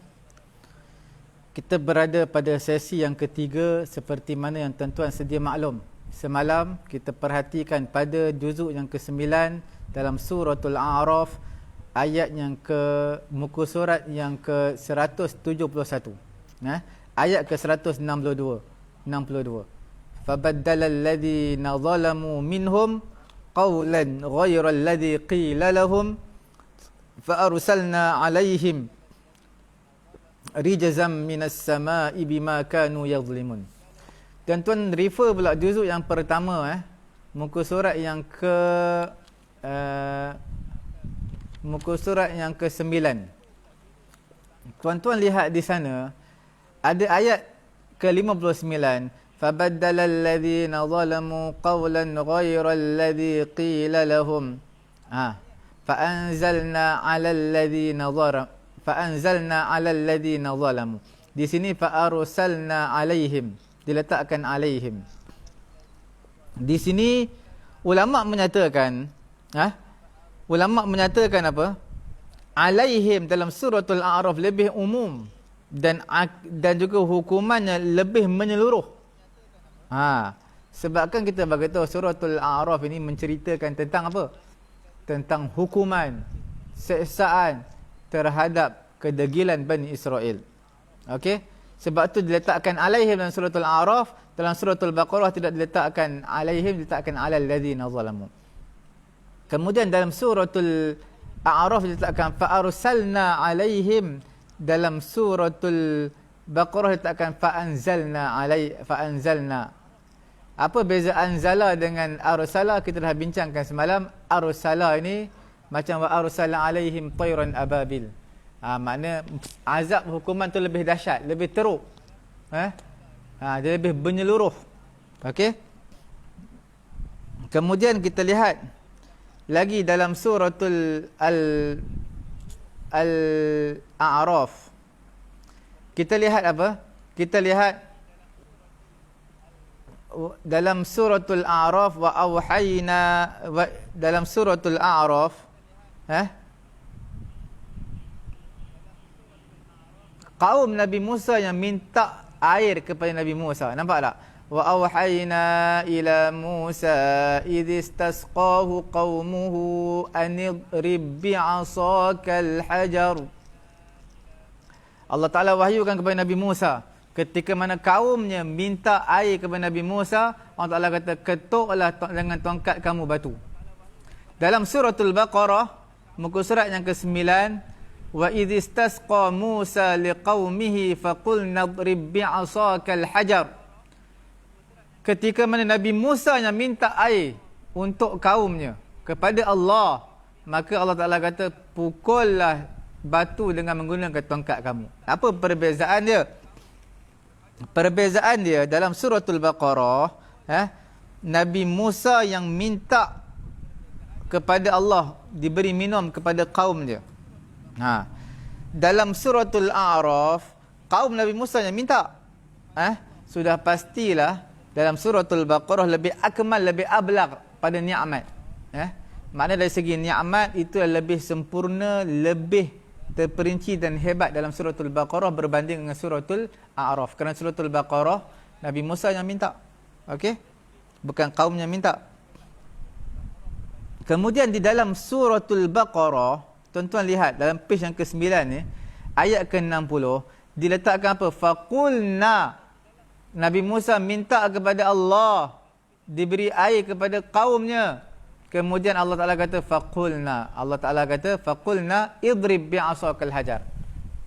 S1: kita berada pada sesi yang ketiga seperti mana yang tuan-tuan sedia maklum. Semalam kita perhatikan pada juzuk yang ke-9 dalam suratul A'raf, ayat yang muka surat yang ke-171. Ayat ke-162. فَبَدَّلَ الَّذِينَ ظَلَمُوا مِنْهُمْ قَوْلًا غَيْرَ الَّذِي قِيلَ لَهُمْ فَأَرْسَلْنَا عَلَيْهِمْ رِجْزًا مِنَ السَّمَاءِ بِمَا كَانُوا يَظْلِمُونَ. Tuan-tuan refer pula juzuk yang pertama, muka surat yang ke-9. Tuan-tuan lihat di sana ada ayat ke-59, فَبَدَّلَ الَّذِينَ ظَلَمُوا قَوْلًا غَيْرَ الَّذِي قِيلَ لَهُمْ فَأَنزَلْنَا عَلَى الَّذِينَ ظَلَمُوا. Di sini فَأَرْسَلْنَا عَلَيْهِمْ, diletakkan alaihim. Di sini ulama menyatakan apa? Alaihim dalam suratul A'raf lebih umum dan juga hukumannya lebih menyeluruh. Sebabkan kita bagi tahu suratul A'raf ini menceritakan tentang apa? Tentang hukuman, seksaan terhadap kedegilan Bani Israel. Okey? Sebab tu diletakkan alaihim dalam suratul A'raf, dalam suratul Baqarah tidak diletakkan alaihim, diletakkan alal ladzina zalamu. Kemudian dalam suratul A'raf diletakkan fa arsalna alaihim, dalam suratul Baqarah diletakkan fa anzalna. Apa beza anzala dengan arsala? Kita dah bincangkan semalam. Arsala ini macam wa arsala alaihim tayran ababil. Makna azab hukuman tu lebih dahsyat, lebih teruk. Dia lebih menyeluruh. Okey? Kemudian kita lihat lagi dalam suratul Al-A'raf. Kita lihat apa? Kita lihat dalam suratul A'raf wa auhayna, dalam suratul A'raf kaum Nabi Musa yang minta air kepada Nabi Musa. Nampak tak? Wa auhayna ila Musa idh istasqahu qaumuhu an idrib bi'asakal hajar. Allah Ta'ala wahyukan kepada Nabi Musa ketika mana kaumnya minta air kepada Nabi Musa, Allah Ta'ala kata, ketuklah dengan tongkat kamu batu. Dalam suratul Baqarah, muka surat yang ke-9, wa idh istasqa Musa liqaumihi faqulna idrib bi'asakal hajar. Ketika mana Nabi Musa yang minta air untuk kaumnya kepada Allah, maka Allah Ta'ala kata, pukullah batu dengan menggunakan tongkat kamu. Apa perbezaan dia? Perbezaan dia dalam suratul Baqarah, Nabi Musa yang minta kepada Allah diberi minum kepada kaum dia. Dalam suratul A'raf, kaum Nabi Musa yang minta. Sudah pastilah dalam suratul Baqarah lebih akmal, lebih ablagh pada ni'mat. Maknanya dari segi ni'mat itu lebih sempurna, lebih terperinci dan hebat dalam suratul Baqarah berbanding dengan suratul A'raf. Kerana suratul Baqarah Nabi Musa yang minta. Okey? Bukan kaumnya minta. Kemudian di dalam suratul Baqarah, tuan-tuan lihat dalam page yang ke-9 ni, ayat ke-60 diletakkan apa? Faqulna. Nabi Musa minta kepada Allah diberi air kepada kaumnya. Kemudian Allah Ta'ala kata faqulna. Allah Ta'ala kata faqulna idrib bi'asakal hajar.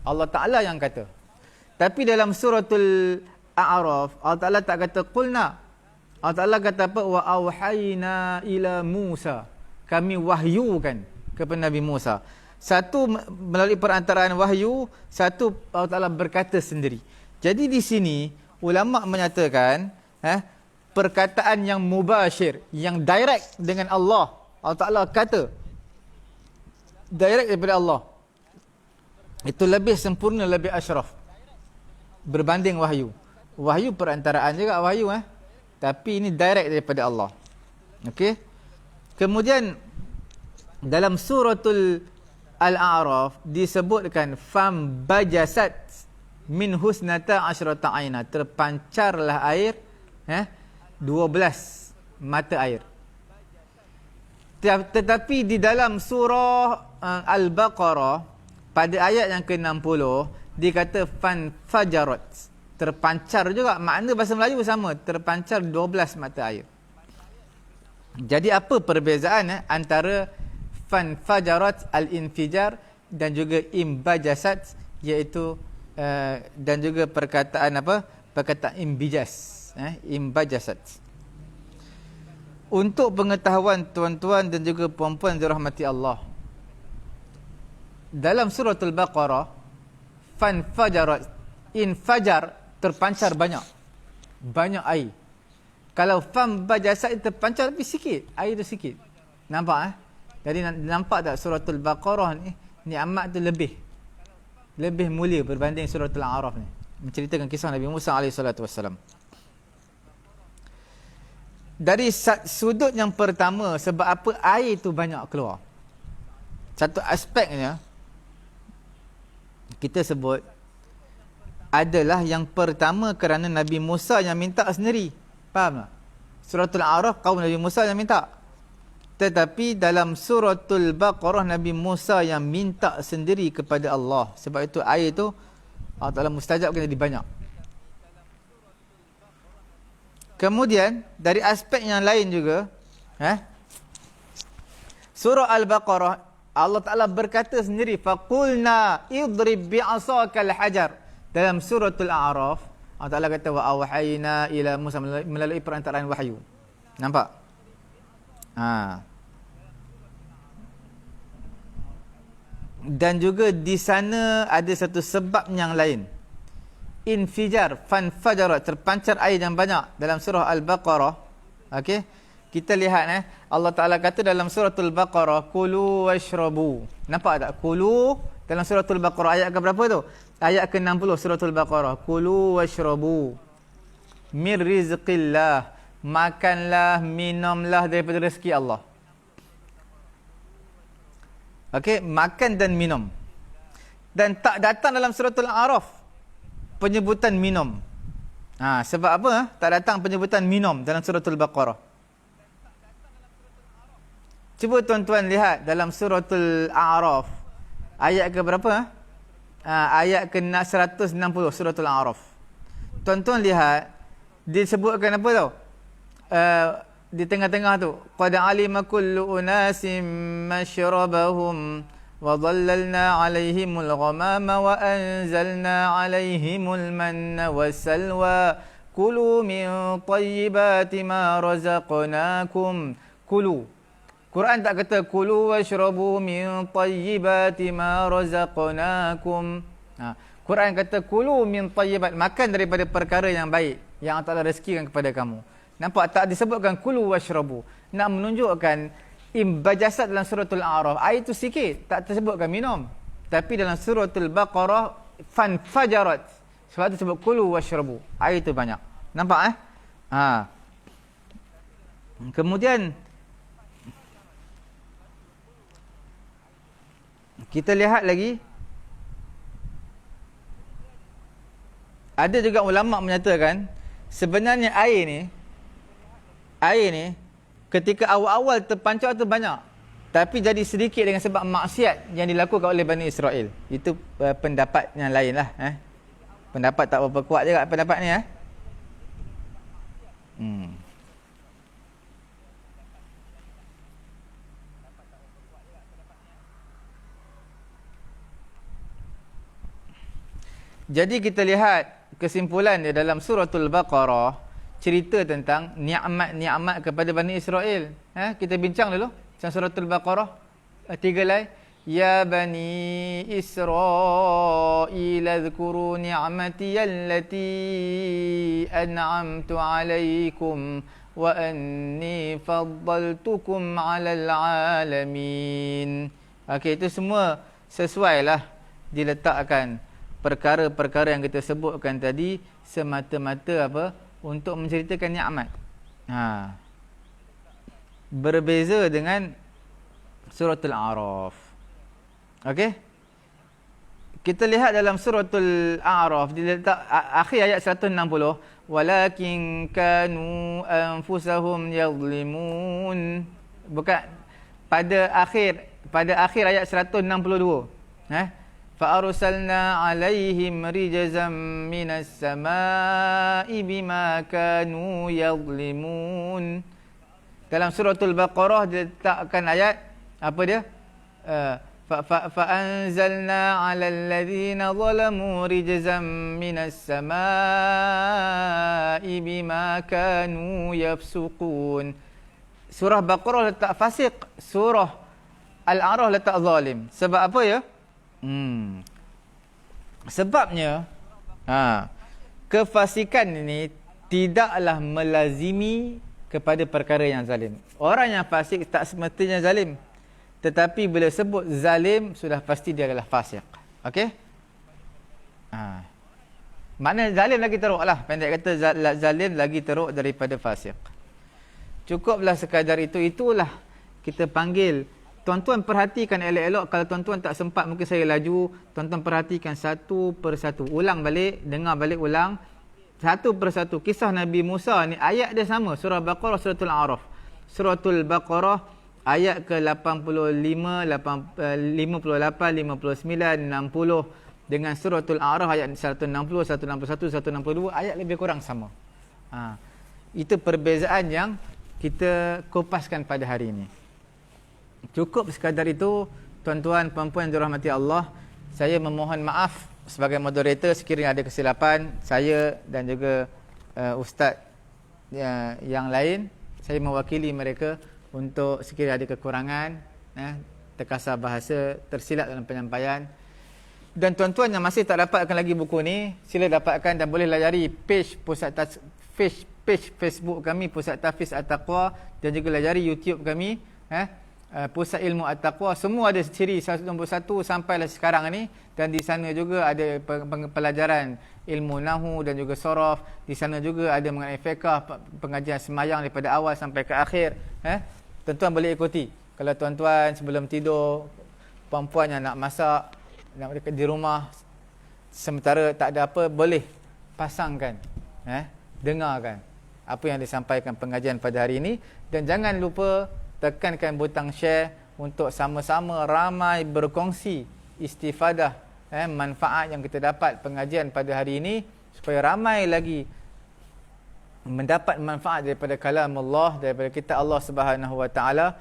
S1: Allah Ta'ala yang kata. Tapi dalam suratul A'raf, Allah Ta'ala tak kata qulna. Allah Ta'ala kata apa? Wa awhayna ila Musa. Kami wahyukan kepada Nabi Musa. Satu melalui perantaraan wahyu, satu Allah Ta'ala berkata sendiri. Jadi di sini ulama menyatakan perkataan yang mubashir, yang direct dengan Allah. Allah Ta'ala kata direct daripada Allah, itu lebih sempurna, lebih asyraf berbanding wahyu. Wahyu perantaraan juga wahyu, tapi ini direct daripada Allah. Okey. Kemudian dalam suratul Al-A'raf disebutkan fam bajasat min husnata asyrata aina, terpancarlah air 12 mata air. Tetapi di dalam surah Al-Baqarah pada ayat yang ke-60 dikata fan fajarat, terpancar juga. Makna bahasa Melayu sama, terpancar 12 mata air. Jadi apa perbezaan antara fan fajarat al-infijar dan juga imbajasat, iaitu dan juga perkataan apa? Perkataan imbijas, imbajasat. Untuk pengetahuan tuan-tuan dan juga puan-puan dirahmati Allah, dalam suratul Baqarah fan fajarat, infajar, terpancar banyak air. Kalau fam bajasat terpancar lebih sikit, air tu sikit. Nampak Jadi nampak tak suratul Baqarah ni nikmat tu lebih mulia berbanding suratul A'raf ni, menceritakan kisah Nabi Musa alaihi salatu wassalam. Dari sudut yang pertama, sebab apa air tu banyak keluar, satu aspeknya kita sebut adalah yang pertama kerana Nabi Musa yang minta sendiri. Faham tak? Suratul A'raf kaum Nabi Musa yang minta. Tetapi dalam suratul Baqarah Nabi Musa yang minta sendiri kepada Allah. Sebab itu air itu Allah Ta'ala mustajabkan jadi banyak. Kemudian dari aspek yang lain juga, surah Al-Baqarah Allah Ta'ala berkata sendiri faqulna idrib bi'asakal hajar. Dalam suratul A'raf Allah Ta'ala kata wa awhayna ila Musa, melalui perantaraan wahyu. Nampak? Dan juga di sana ada satu sebab yang lain. Infijar, fanfajarat, terpancar air yang banyak dalam surah Al-Baqarah. Okey. Kita lihat Allah Ta'ala kata dalam suratul Baqarah kulu washrabu. Nampak tak? Kulu dalam suratul Baqarah ayat ke berapa tu? Ayat ke-60 suratul Baqarah. Kulu washrabu min rizqillah. Makanlah, minumlah daripada rezeki Allah. Okey, makan dan minum. Dan tak datang dalam suratul A'raf penyebutan minum. Sebab apa? Tak datang penyebutan minum dalam suratul Baqarah. Cuba tuan-tuan lihat dalam suratul A'raf ayat ke berapa? Ayat ke 160 suratul A'raf. Tuan-tuan lihat disebutkan apa tau? Di tengah-tengah tu qad alima kullu unasim mashrabahum wa dhallalna 'alaihimul ghamama wa anzalna 'alaihimul manna wassalwa kulu min thayyibati ma razaqnakum. Kulu, Quran tak kata kulu washrabu min tayyibati ma razaqnakum. Quran kata kulu min tayyibat, makan daripada perkara yang baik yang Allah Taala rezekikan kepada kamu. Nampak tak disebutkan kulu washrabu. Nak menunjukkan imbajasat dalam suratul A'raf. Ayat itu sikit, tak tersebutkan minum. Tapi dalam suratul Baqarah fanfajarat. Sebab itu sebut kulu washrabu. Ayat itu banyak. Nampak Kemudian kita lihat lagi, ada juga ulama menyatakan sebenarnya air ni ketika awal-awal terpancar tu banyak, tapi jadi sedikit dengan sebab maksiat yang dilakukan oleh Bani Israel. Itu pendapat yang lain lah. Pendapat tak berapa kuat juga pendapat ni. Jadi kita lihat kesimpulan dia dalam suratul Baqarah, cerita tentang nikmat-nikmat kepada Bani Israel. Kita bincang dulu dalam suratul Baqarah 3 lai. Ya Bani Israel adhkuru ni'mati allati an'amtu alaikum wa anni faddaltukum 'alal 'alamin. Okey, itu semua sesuai lah diletakkan perkara-perkara yang kita sebutkan tadi semata-mata apa? Untuk menceritakan nikmat. Berbeza dengan suratul A'raf. Okey? Kita lihat dalam suratul A'raf diletak akhir ayat 160, walakin kanu anfusahum yadhlimun. Bukan pada akhir ayat 162. فَأَرْسَلْنَا عَلَيْهِمْ رِجْزًا مِنَ السَّمَاءِ بِمَا كَانُوا يَظْلِمُونَ. Dalam suratul Baqarah diletakkan ayat apa dia? فَأَنزَلْنَا عَلَى الَّذِينَ ظَلَمُوا رِجْزًا مِنَ السَّمَاءِ بِمَا كَانُوا يَفْسُقُونَ. Surah Baqarah letak fasik, surah Al-A'raf letak zalim. Sebab apa ya? Sebabnya kefasikan ini tidaklah melazimi kepada perkara yang zalim. Orang yang fasik tak semestinya zalim, tetapi bila sebut zalim sudah pasti dia adalah fasik. Okey? Maknanya zalim lagi teruk lah. Pendek kata zalim lagi teruk daripada fasik. Cukuplah sekadar itu. Itulah kita panggil. Tuan-tuan perhatikan elok-elok. Kalau tuan-tuan tak sempat, mungkin saya laju. Tuan-tuan perhatikan satu persatu. Ulang balik, dengar balik, ulang. Satu persatu. Kisah Nabi Musa ni, ayat dia sama. Surah Baqarah, suratul A'raf. Suratul Baqarah, ayat ke-85, 58, 59, 60. Dengan suratul A'raf, ayat 160, 161, 162. Ayat lebih kurang sama. Itu perbezaan yang kita kupaskan pada hari ini. Cukup sekadar itu, tuan-tuan, puan-puan yang dirahmati Allah. Saya memohon maaf sebagai moderator sekiranya ada kesilapan. Saya dan juga ustaz yang lain, saya mewakili mereka untuk sekiranya ada kekurangan, terkasar bahasa, tersilap dalam penyampaian. Dan tuan-tuan yang masih tak dapatkan lagi buku ni, sila dapatkan dan boleh layari page Facebook kami, Pusat Tahfiz At-Taqwa, dan juga layari YouTube kami, Pusat Ilmu At-Taqwa. Semua ada siri nombor 1 sampailah sekarang ni. Dan di sana juga ada pelajaran ilmu Nahu dan juga Sorof. Di sana juga ada mengenai fiqh, pengajian semayang daripada awal sampai ke akhir. Tuan-tuan boleh ikuti. Kalau tuan-tuan sebelum tidur, puan-puan yang nak masak, nak di rumah, sementara tak ada apa, boleh pasangkan, dengarkan apa yang disampaikan pengajian pada hari ini. Dan jangan lupa tekankan butang share untuk sama-sama ramai berkongsi istifadah, manfaat yang kita dapat pengajian pada hari ini, supaya ramai lagi mendapat manfaat daripada kalam Allah, daripada kitab Allah Subhanahu Wa Taala.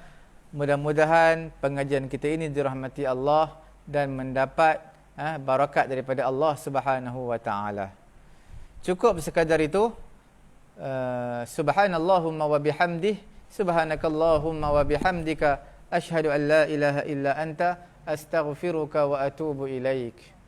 S1: Mudah-mudahan pengajian kita ini dirahmati Allah dan mendapat barakat daripada Allah Subhanahu Wa Taala. Cukup sekadar itu. Subhanallahumma wa bihamdih, Subhanakallahumma wa bihamdika asyhadu an la ilaha illa anta astaghfiruka wa atubu ilaik.